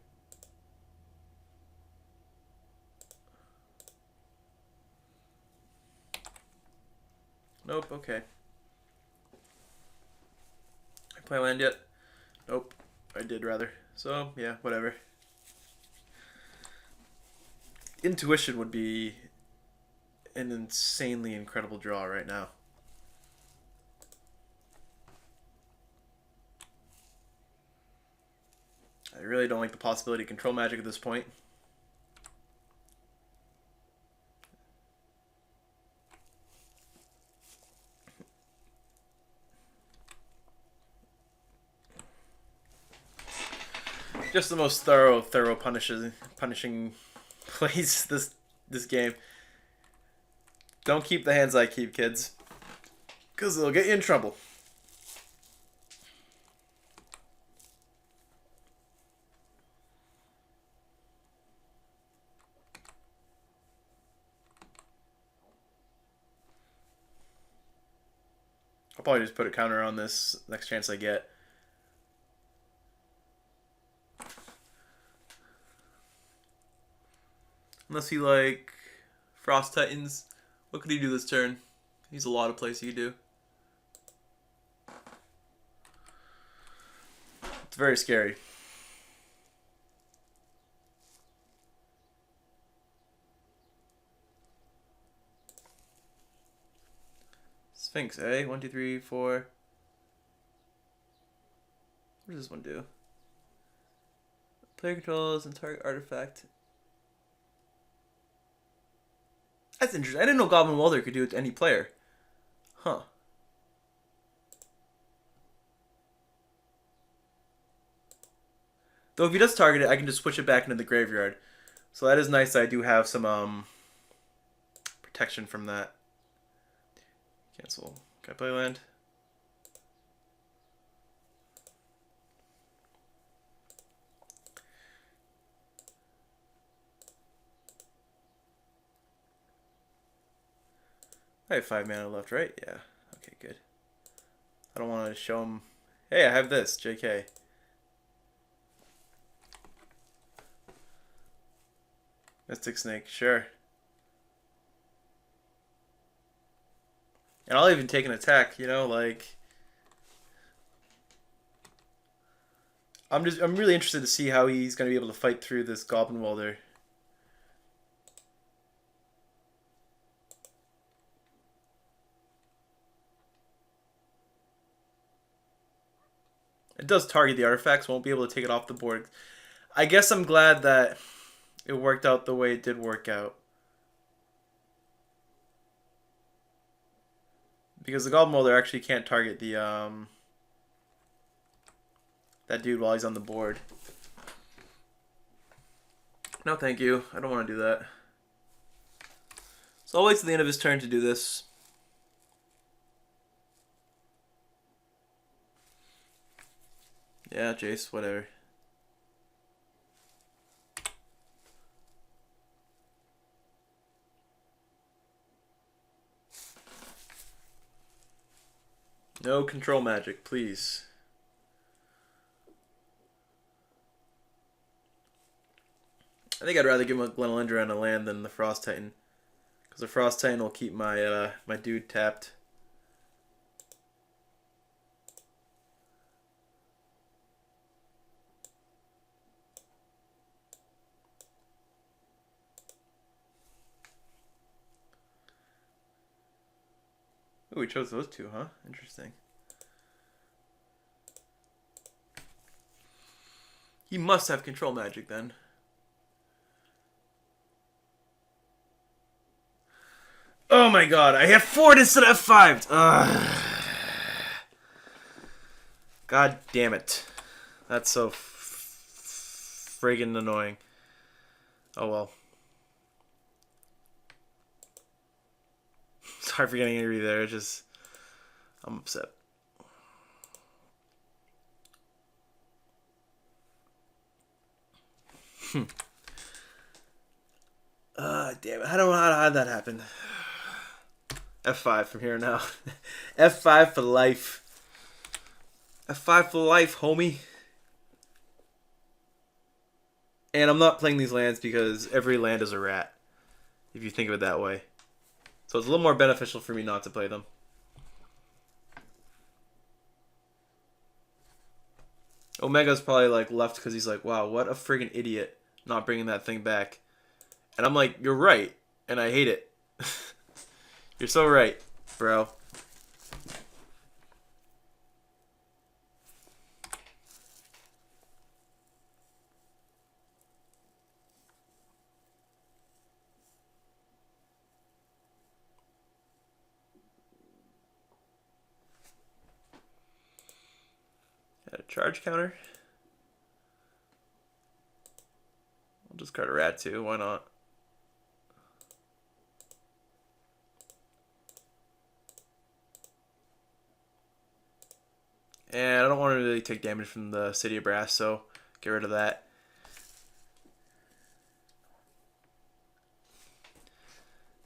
Nope, okay. I play land yet? Nope. I did rather. So, yeah, whatever. Intuition would be an insanely incredible draw right now. I really don't like the possibility of control magic at this point. Just the most thorough punishing plays this game. Don't keep the hands I keep, kids, because they'll get you in trouble. I'll probably just put a counter on this next chance I get. Unless he like Frost Titans. What could he do this turn? He's a lot of plays he could do. It's very scary. Sphinx, eh? 1, 2, 3, 4. What does this one do? Player controls and target artifact. That's interesting. I didn't know Goblin Welder could do it to any player. Huh. Though if he does target it, I can just switch it back into the graveyard. So that is nice that I do have some protection from that. Cancel. Can I play land? I have 5 mana left, right? Yeah. Okay, good. I don't want to show him, hey, I have this, JK. Mystic Snake, sure. And I'll even take an attack, you know, like I'm really interested to see how he's gonna be able to fight through this Goblin Welder. It does target the artifacts, won't be able to take it off the board. I guess I'm glad that it worked out the way it did work out. Because the Goblin Welder actually can't target the that dude while he's on the board. No, thank you. I don't want to do that. So I'll wait till the end of his turn to do this. Yeah, Jace, whatever. No control magic, please. I think I'd rather give him a Glenelendra and a land than the Frost Titan. Because the Frost Titan will keep my my dude tapped. Oh, we chose those two, huh? Interesting. He must have control magic then. Oh my god, I have 4 instead of 5. God damn it. That's so friggin' annoying. Oh well. Sorry for getting angry there. It's just, I'm upset. Damn it. I don't know how that happened. F5 from here now. F5 for life. F5 for life, homie. And I'm not playing these lands because every land is a rat, if you think of it that way. So it's a little more beneficial for me not to play them. Omega's probably like left because he's like, wow, what a friggin' idiot not bringing that thing back. And I'm like, you're right, and I hate it. You're so right, bro. Got a charge counter. I'll discard a rat too, why not? And I don't want to really take damage from the City of Brass, so get rid of that.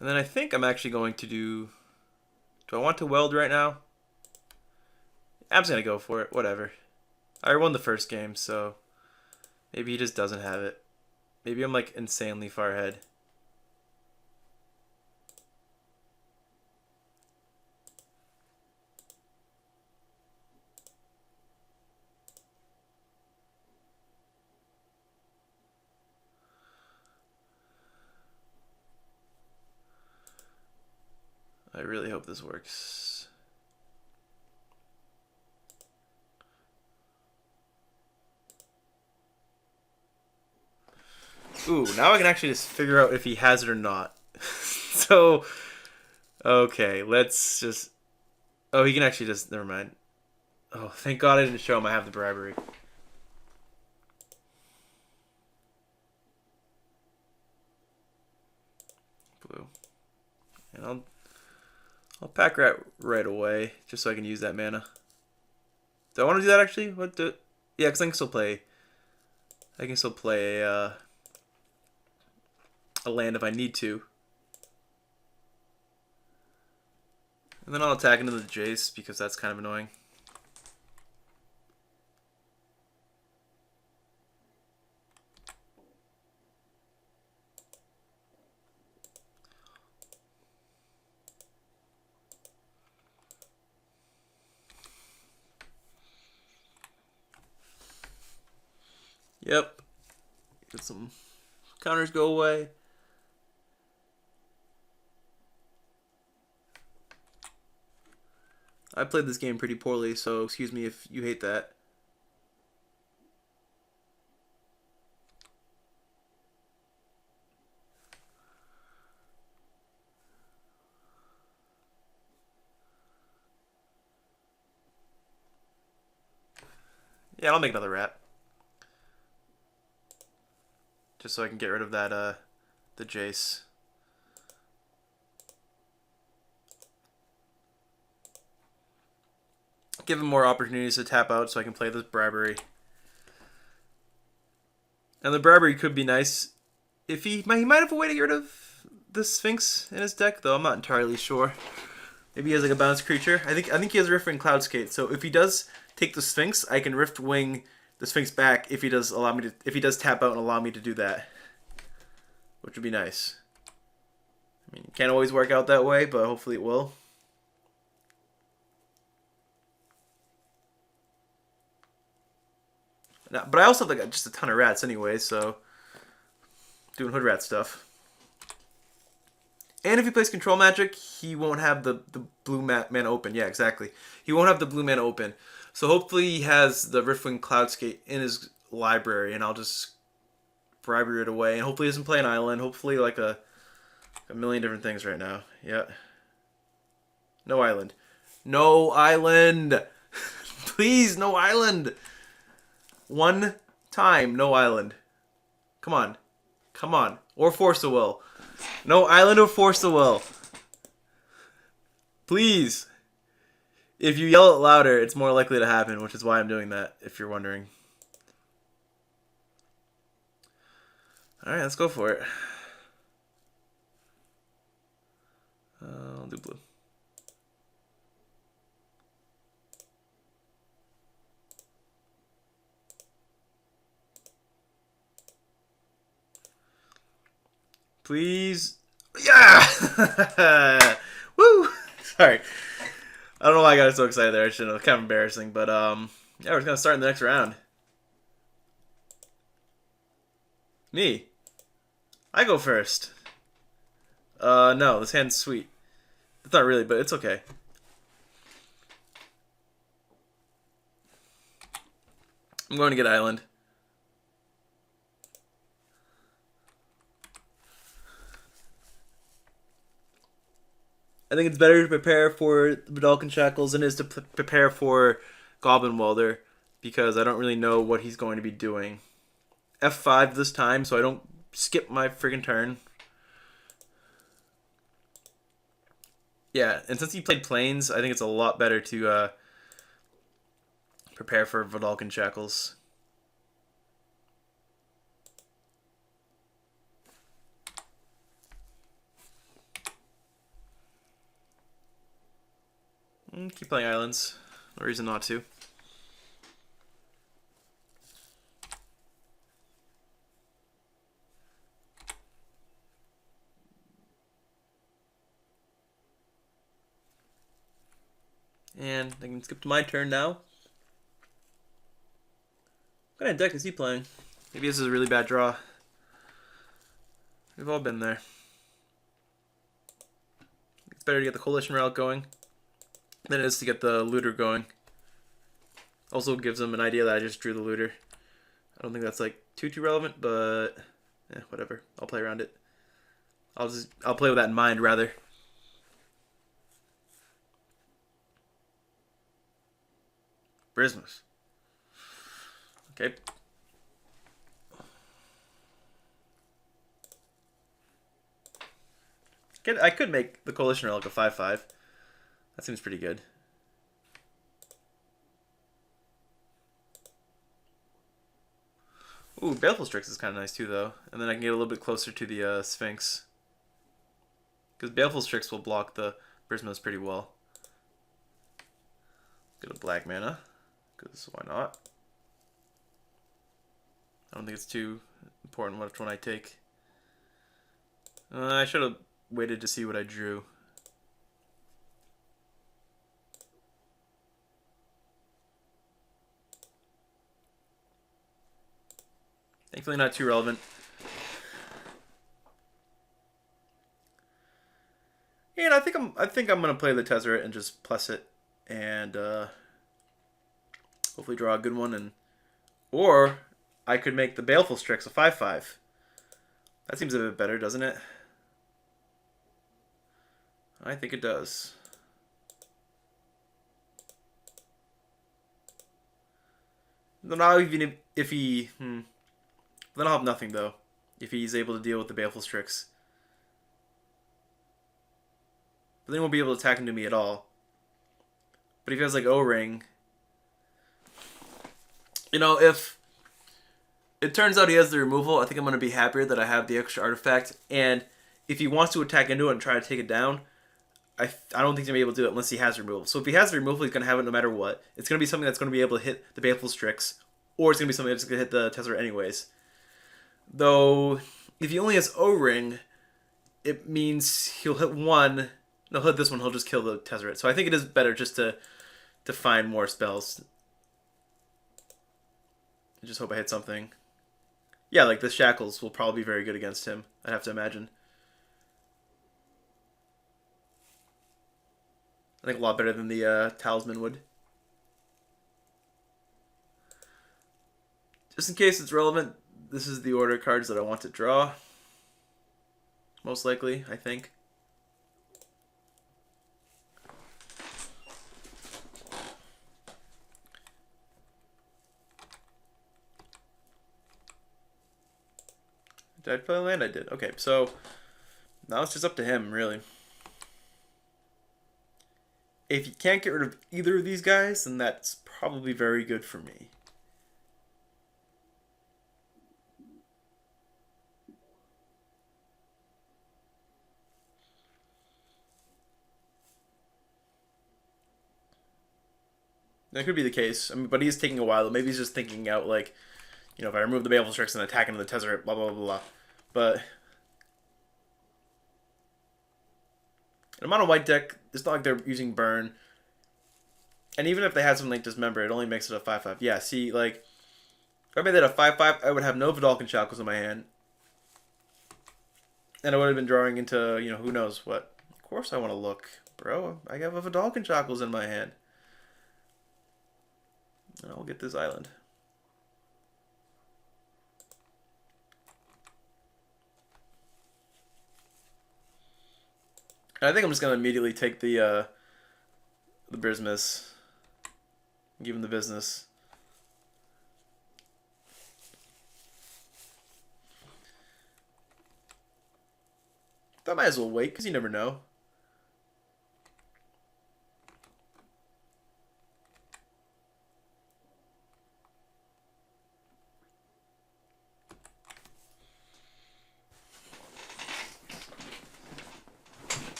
And then I think I'm actually going to do I want to weld right now? I'm just going to go for it, whatever. I won the first game, so maybe he just doesn't have it. Maybe I'm like insanely far ahead. I really hope this works. Ooh, now I can actually just figure out if he has it or not. So, okay, let's just... Oh, he can actually just... Never mind. Oh, thank God I didn't show him I have the bribery. Blue. And I'll pack rat right away, just so I can use that mana. Do I want to do that actually? What do? Yeah, because I can still play. I can still play a land if I need to. And then I'll attack into the Jace because that's kind of annoying. Yep. Get some counters go away. I played this game pretty poorly, so excuse me if you hate that. Yeah, I'll make another rat. Just so I can get rid of that, the Jace. Give him more opportunities to tap out so I can play this bribery. And the bribery could be nice. If he might have a way to get rid of the Sphinx in his deck, though I'm not entirely sure. Maybe he has like a bounce creature. I think he has Riftwing Cloudskate. So if he does take the Sphinx, I can Riftwing the Sphinx back if he does tap out and allow me to do that, which would be nice. I mean, it can't always work out that way, but hopefully it will. Now, but I also have like just a ton of rats anyway, so doing hood rat stuff. And if he plays control magic, he won't have the blue mana open. Yeah, exactly. He won't have the blue mana open. So hopefully he has the Riftwing Cloudskate in his library, and I'll just bribery it away. And hopefully he doesn't play an island. Hopefully like a million different things right now. Yeah. No island. No island! Please, no island! One time, no island. Come on. Come on. Or Force the Will. No, Island or Force the Will. Please. If you yell it louder, it's more likely to happen, which is why I'm doing that, if you're wondering. Alright, let's go for it. I'll do blue. Please. Yeah! Woo! Sorry. I don't know why I got so excited there. I shouldn't have. Kind of embarrassing. But, yeah, we're just going to start in the next round. Me. I go first. No, this hand's sweet. It's not really, but it's okay. I'm going to get Island. I think it's better to prepare for Vidalcan Shackles than it is to prepare for Goblin Welder, because I don't really know what he's going to be doing. F5 this time, so I don't skip my friggin' turn. Yeah, and since he played Plains, I think it's a lot better to prepare for Vidalcan Shackles. Keep playing Islands. No reason not to. And I can skip to my turn now. What kind of deck is he playing? Maybe this is a really bad draw. We've all been there. It's better to get the Coalition route going than it is to get the Looter going. Also gives them an idea that I just drew the Looter. I don't think that's like too relevant, but whatever. I'll play around it. I'll play with that in mind rather. Prismus. Okay. I could make the Coalition Relic a 5/5. That seems pretty good. Ooh, Baleful Strix is kind of nice too, though. And then I can get a little bit closer to the Sphinx. Because Baleful Strix will block the Prismas pretty well. Get a black mana. Because why not? I don't think it's too important which one I take. I should have waited to see what I drew. Thankfully not too relevant. And I think I'm gonna play the Tezzeret and just plus it and hopefully draw a good one, or I could make the Baleful Strix a 5/5. That seems a bit better, doesn't it? I think it does. Now even if he then I'll have nothing though if he's able to deal with the Baleful Strix. But then he won't be able to attack into me at all. But if he has like O-Ring, you know, if it turns out he has the removal, I think I'm going to be happier that I have the extra artifact. And if he wants to attack into it and try to take it down, I don't think he's going to be able to do it unless he has removal. So if he has the removal, he's going to have it no matter what. It's going to be something that's going to be able to hit the Baleful Strix, or it's going to be something that's going to hit the Tezzeret anyways. Though, if he only has O-Ring, it means he'll hit one. No, he'll hit this one. He'll just kill the Tezzeret. So I think it is better just to find more spells. I just hope I hit something. Yeah, like the Shackles will probably be very good against him, I'd have to imagine. I think a lot better than the Talisman would. Just in case it's relevant, this is the order of cards that I want to draw. Most likely, I think. Did I play land? I did. Okay, so now it's just up to him, really. If you can't get rid of either of these guys, then that's probably very good for me. That could be the case. I mean, but he's taking a while. Maybe he's just thinking out, like, you know, if I remove the Baleful Strix and attack into the Tezzeret, blah, blah, blah, blah. But in a mono white deck, it's not like they're using Burn. And even if they had something like Dismember, it only makes it a 5/5. Yeah, see, like, if I made that a 5/5, I would have no Vidalcan Shackles in my hand. And I would have been drawing into, you know, who knows what. Of course I want to look, bro. I have a Vidalcan Shackles in my hand. And I'll get this island. And I think I'm just going to immediately take the Brismus. Give him the business. I might as well wait, because you never know.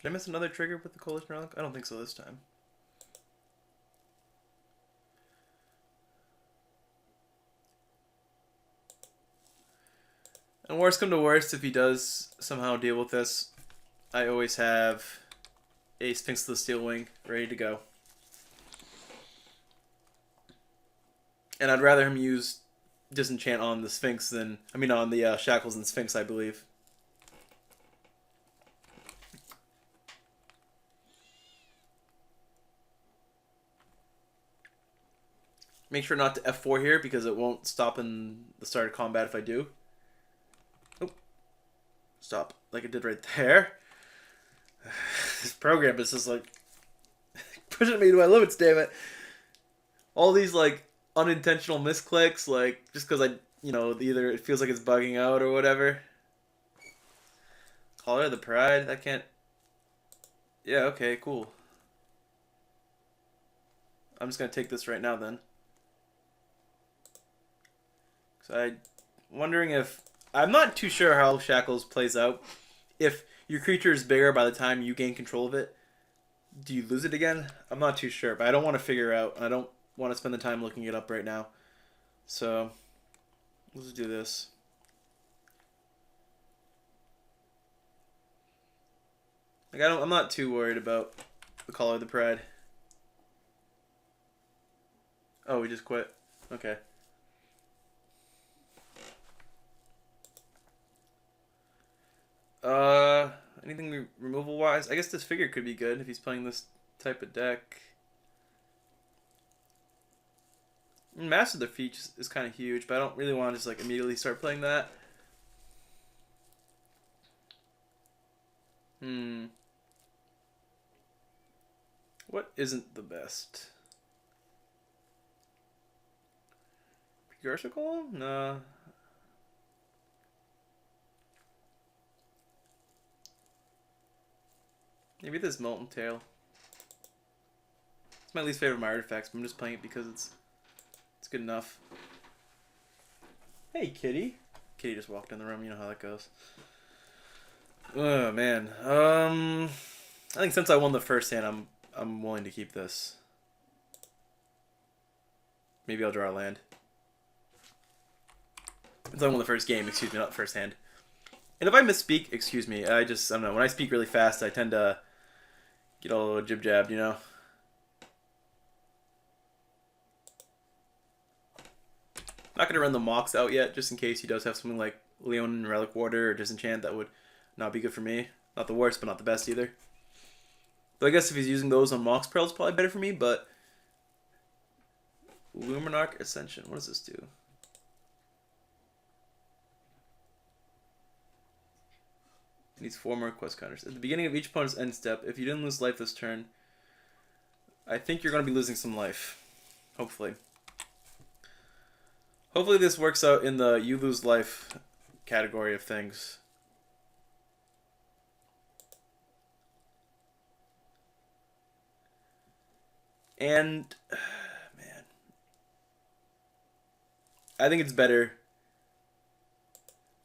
Did I miss another trigger with the Coalition Relic? I don't think so this time. And worst come to worst, if he does somehow deal with this, I always have a Sphinx of the Steel Wing ready to go. And I'd rather him use Disenchant on the Sphinx than, I mean on the Shackles and Sphinx, I believe. Make sure not to F4 here because it won't stop in the start of combat if I do. Oh, stop, like it did right there. This program is just like pushing me to my limits, damn it. All these like unintentional misclicks, like just because I, you know, either it feels like it's bugging out or whatever. Collar of the Pride, that can't. Yeah, okay, cool. I'm just gonna take this right now then. So I'm wondering if, I'm not too sure how Shackles plays out. If your creature is bigger by the time you gain control of it, do you lose it again? I'm not too sure, but I don't want to figure out. I don't want to spend the time looking it up right now. So let's do this. Like I'm not too worried about the Collar of the Pride. Oh, we just quit. Okay. Anything removal wise? I guess this figure could be good if he's playing this type of deck. Master the Feat is kind of huge, but I don't really want to just like immediately start playing that. What isn't the best? Garcicle? No. Maybe this Molten Tail. It's my least favorite of my artifacts, but I'm just playing it because it's good enough. Hey, kitty. Kitty just walked in the room. You know how that goes. Oh man. I think since I won the first hand, I'm willing to keep this. Maybe I'll draw a land. Since I won the first game, excuse me, not first hand. And if I misspeak, excuse me. I don't know. When I speak really fast, I tend to get a little jib-jabbed, you know? Not going to run the Mox out yet, just in case he does have something like Leonin Relic Warder or Disenchant that would not be good for me. Not the worst, but not the best either. Though I guess if he's using those on Mox Pearl, it's probably better for me, but... Luminarch Ascension, what does this do? It needs 4 more quest counters. At the beginning of each opponent's end step, if you didn't lose life this turn, I think you're going to be losing some life. Hopefully. Hopefully this works out in the you lose life category of things. And, man. I think it's better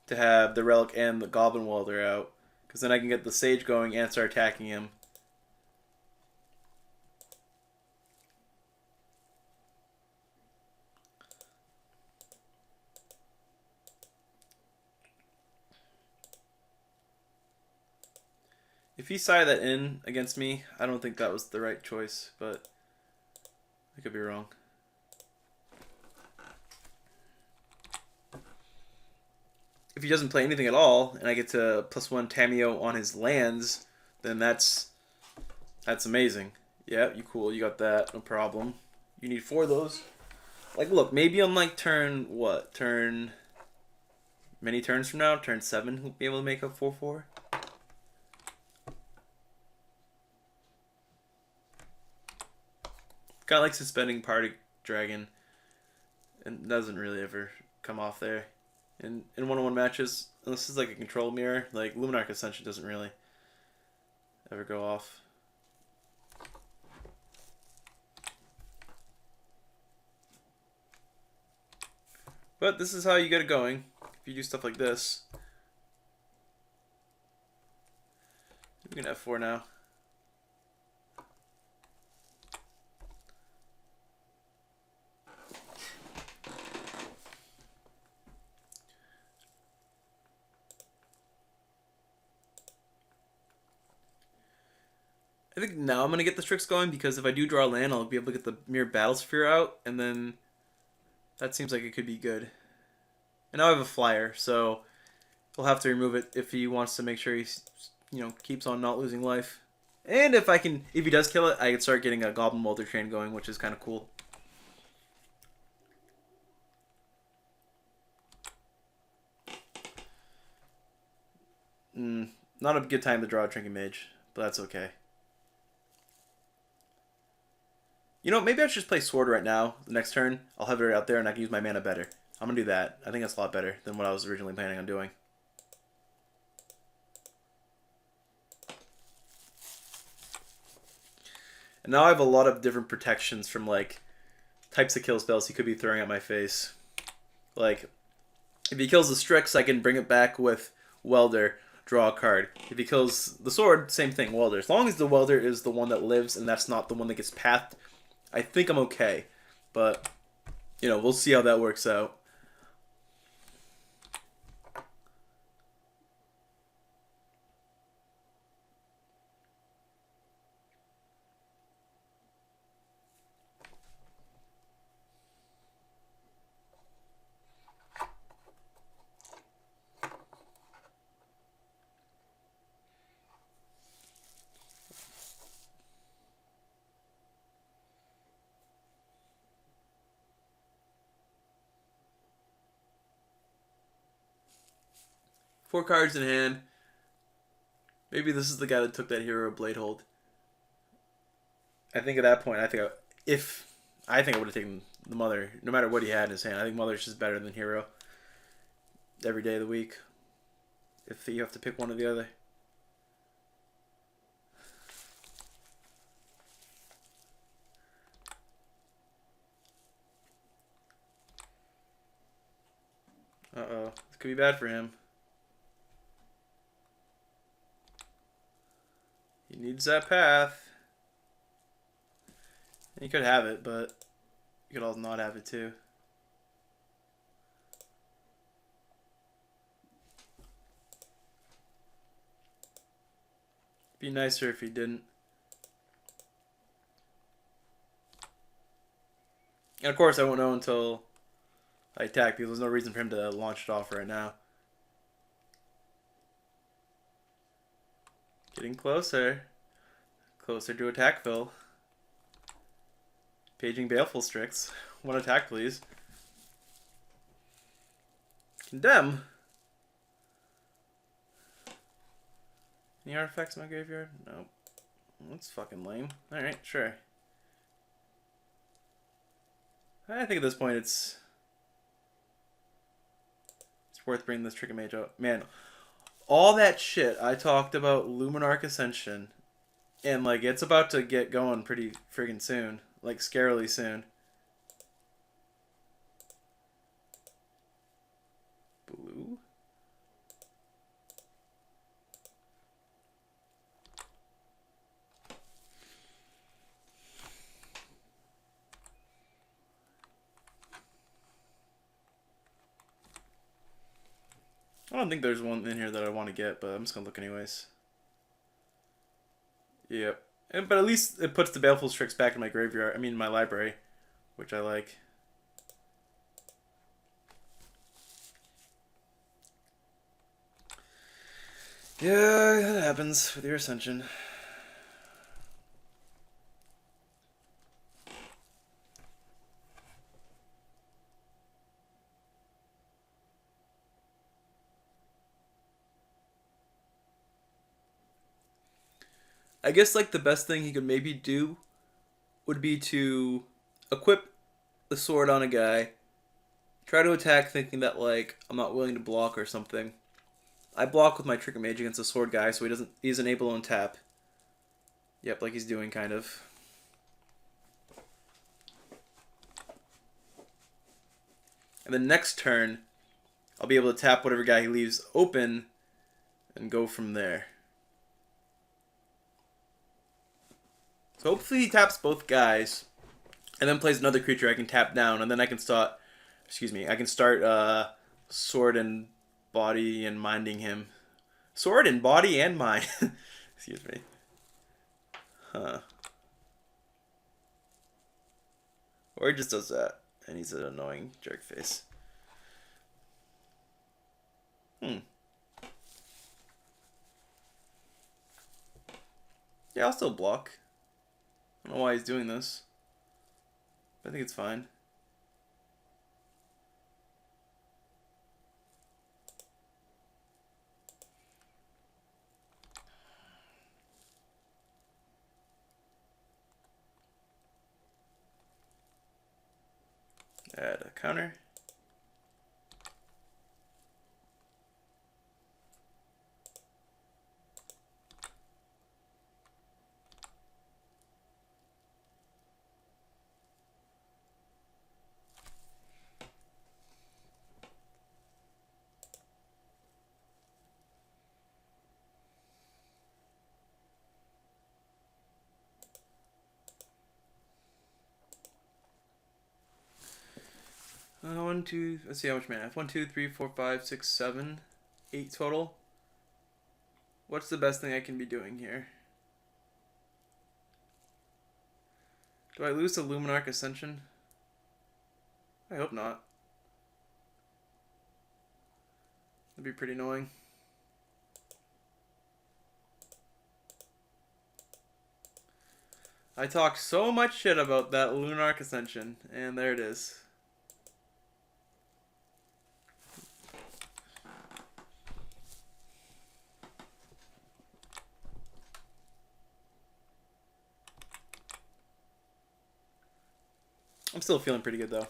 to have the Relic and the Goblin Welder out. Because then I can get the Sage going and start attacking him. If he sided that in against me, I don't think that was the right choice, but I could be wrong. If he doesn't play anything at all, and I get to +1 Tameo on his lands, then that's amazing. Yeah, you cool. You got that. No problem. You need 4 of those. Like, look, maybe on like turn what? Many turns from now, turn 7, he'll be able to make a 4/4. Kind of like suspending Party Dragon, and doesn't really ever come off there. In one-on-one matches, unless it's like a control mirror, like Luminarch Ascension doesn't really ever go off. But this is how you get it going. If you do stuff like this. We can have 4 now. I think now I'm going to get the tricks going, because if I do draw a land, I'll be able to get the Mirror Battlesphere out, and then that seems like it could be good. And now I have a flyer, so he'll have to remove it if he wants to make sure he, keeps on not losing life. And if he does kill it, I can start getting a Goblin Molder train going, which is kind of cool. Not a good time to draw a Trinket Mage, but that's okay. Maybe I should just play Sword right now. The next turn, I'll have it out there and I can use my mana better. I'm going to do that. I think that's a lot better than what I was originally planning on doing. And now I have a lot of different protections from, like, types of kill spells he could be throwing at my face. Like, if he kills the Strix, I can bring it back with Welder, draw a card. If he kills the Sword, same thing, Welder. As long as the Welder is the one that lives and that's not the one that gets pathed, I think I'm okay. But, we'll see how that works out. Four cards in hand. Maybe this is the guy that took that Hero Blade Hold. I think at that point, I think I would have taken the Mother, no matter what he had in his hand. I think Mother's just better than Hero every day of the week. If you have to pick one or the other. Uh-oh. This could be bad for him. He needs that path. He could have it, but you could also not have it too. Be nicer if he didn't. And of course I won't know until I attack, because there's no reason for him to launch it off right now. Getting closer. Closer to attack, Phil. Paging Baleful Strix. One attack, please. Condemn. Any artifacts in my graveyard? Nope. That's fucking lame. Alright, sure. I think at this point it's worth bringing this Trick-o-Mage out. Man, all that shit I talked about Luminarch Ascension, and like it's about to get going pretty friggin' soon, like scarily soon. Blue. I don't think there's one in here that I want to get, but I'm just gonna look anyways. Yep. But at least it puts the Baleful Tricks back in my graveyard. I mean, my library, which I like. Yeah, that happens with your Ascension. I guess like the best thing he could maybe do would be to equip the sword on a guy, try to attack thinking that like I'm not willing to block or something. I block with my Trick-o-Mage against a sword guy, so he isn't able to untap. Yep, like he's doing kind of. And then next turn, I'll be able to tap whatever guy he leaves open and go from there. So hopefully he taps both guys and then plays another creature I can tap down, and then I can start, I can start sword and body and minding him. Sword and body and mind. Excuse me. Huh. Or he just does that, and he's an annoying jerk face. Yeah, I'll still block. I don't know why he's doing this. But I think it's fine. Add a counter. One, two. Let's see how much mana I have. 1, 2, 3, 4, 5, 6, 7, 8 total. What's the best thing I can be doing here? Do I lose to Luminarch Ascension? I hope not. That'd be pretty annoying. I talked so much shit about that Luminarch Ascension, and there it is. I'm still feeling pretty good though.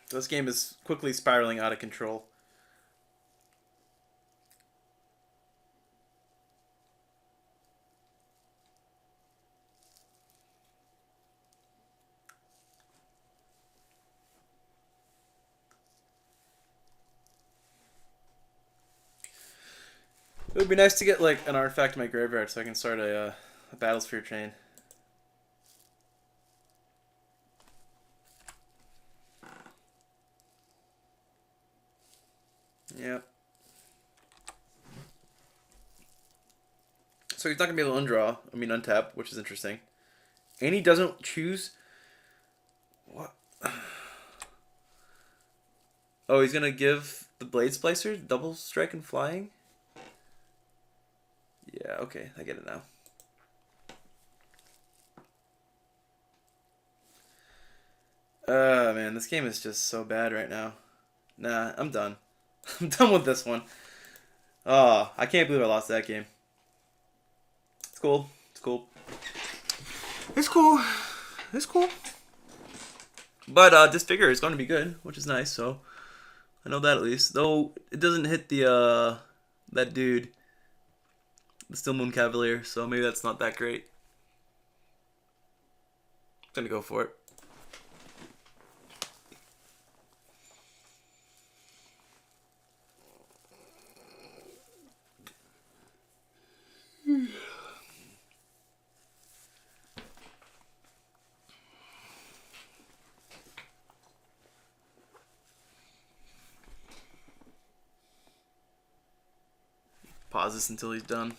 This game is quickly spiraling out of control. It would be nice to get like an artifact in my graveyard so I can start a Battlesphere chain. Yep. So he's not going to be able to untap, which is interesting. And he doesn't choose... What? Oh, he's going to give The Blade Splicer, double strike and flying? Yeah, okay, I get it now. Man, this game is just so bad right now. Nah, I'm done. I'm done with this one. Oh, I can't believe I lost that game. It's cool. It's cool. It's cool. It's cool. But this figure is going to be good, which is nice, so I know that at least. Though it doesn't hit the that dude, the Still Moon Cavalier, so maybe that's not that great. I'm gonna go for it. Pause this until he's done.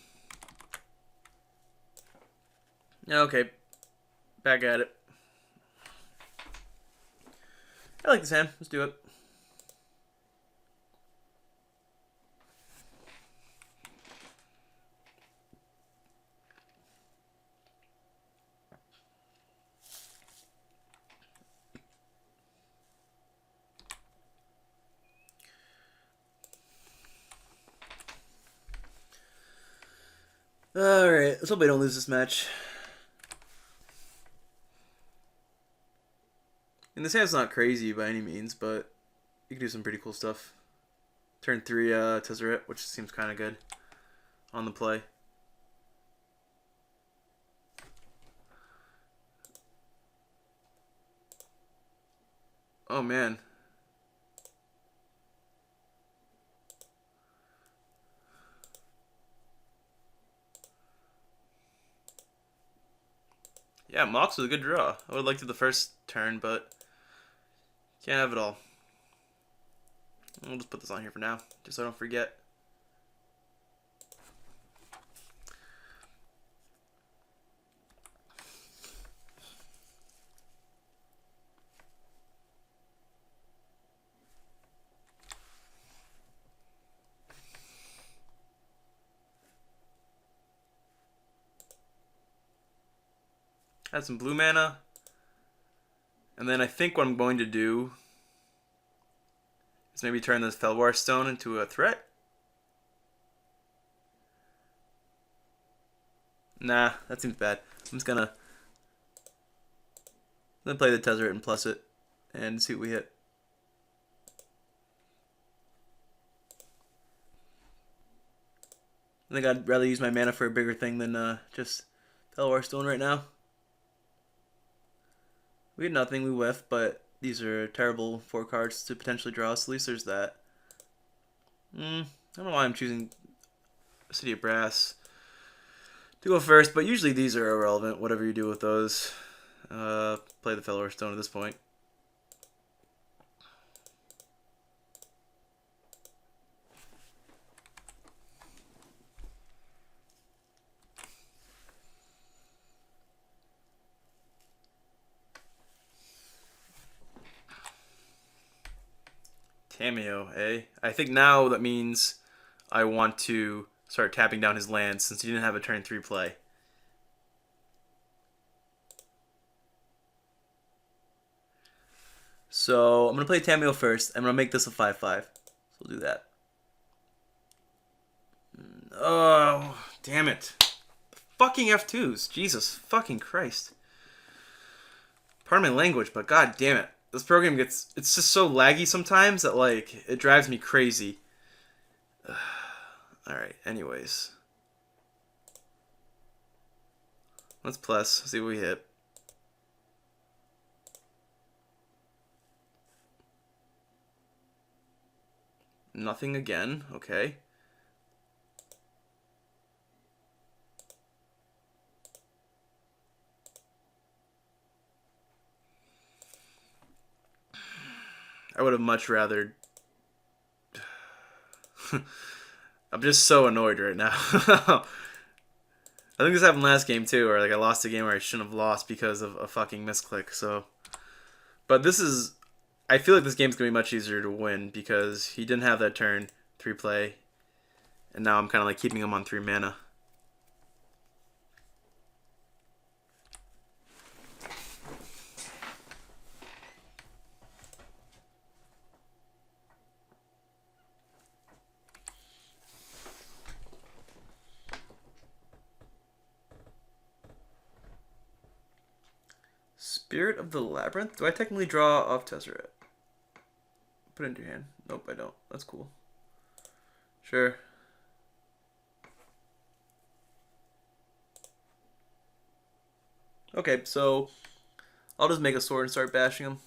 Yeah, okay. Back at it. I like this hand. Let's do it. Alright, let's hope I don't lose this match. And this hand's not crazy by any means, but you can do some pretty cool stuff. Turn 3 Tezzeret, which seems kind of good on the play. Oh man. Yeah, Mox was a good draw. I would have liked it the first turn, but can't have it all. We'll just put this on here for now, just so I don't forget. Add some blue mana. And then I think what I'm going to do is maybe turn this Felwar Stone into a threat. Nah, that seems bad. I'm just gonna play the Tezzeret and plus it and see what we hit. I think I'd rather use my mana for a bigger thing than just Felwar Stone right now. We had nothing, we whiff, but these are terrible 4 cards to potentially draw, so at least there's that. I don't know why I'm choosing City of Brass to go first, but usually these are irrelevant, whatever you do with those. Play the Felwar Stone at this point. Cameo, eh? I think now that means I want to start tapping down his lands since he didn't have a turn 3 play. So I'm going to play Tameo first. I'm going to make this a 5-5. So we'll do that. Oh, damn it. Fucking F2s. Jesus fucking Christ. Pardon my language, but god damn it. This program it's just so laggy sometimes that, like, it drives me crazy. Alright, anyways. Let's plus, see what we hit. Nothing again, okay. I would have much rather... I'm just so annoyed right now. I think this happened last game too, where like I lost a game where I shouldn't have lost because of a fucking misclick, so... But this is I feel like this game's gonna be much easier to win because he didn't have that turn 3 play, and now I'm kind of like keeping him on 3 mana. Spirit of the Labyrinth? Do I technically draw off Tezzeret? Put it into your hand. Nope, I don't. That's cool. Sure. Okay, so I'll just make a sword and start bashing him.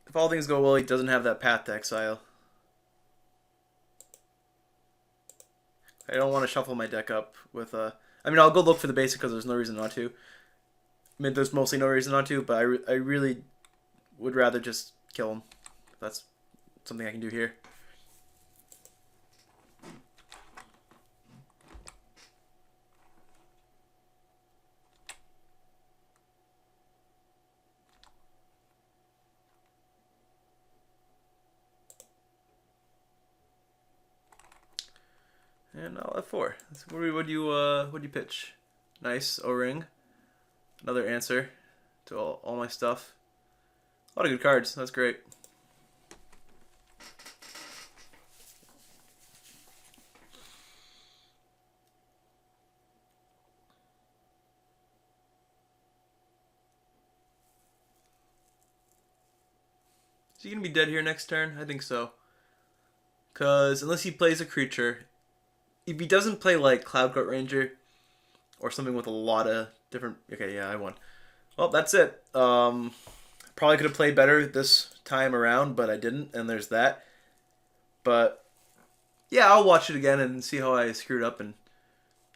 If all things go well, he doesn't have that path to exile. I don't want to shuffle my deck up with I mean, I'll go look for the basic because there's no reason not to. I mean, there's mostly no reason not to, but I really would rather just kill him. That's something I can do here. And I'll F4. What do you pitch? Nice O-ring. Another answer to all my stuff. A lot of good cards. That's great. Is he gonna be dead here next turn? I think so. Cause unless he plays a creature, if he doesn't play like Cloud Coat Ranger or something with a lot of different. Okay, yeah, I won. Well, that's it. Probably could have played better this time around, but I didn't, and there's that. But yeah, I'll watch it again and see how I screwed up, and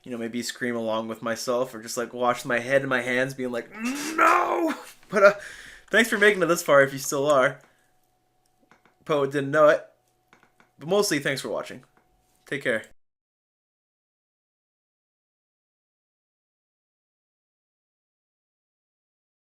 maybe scream along with myself, or just like watch my head and my hands being like, no. But thanks for making it this far if you still are. Poet didn't know it, but mostly thanks for watching. Take care.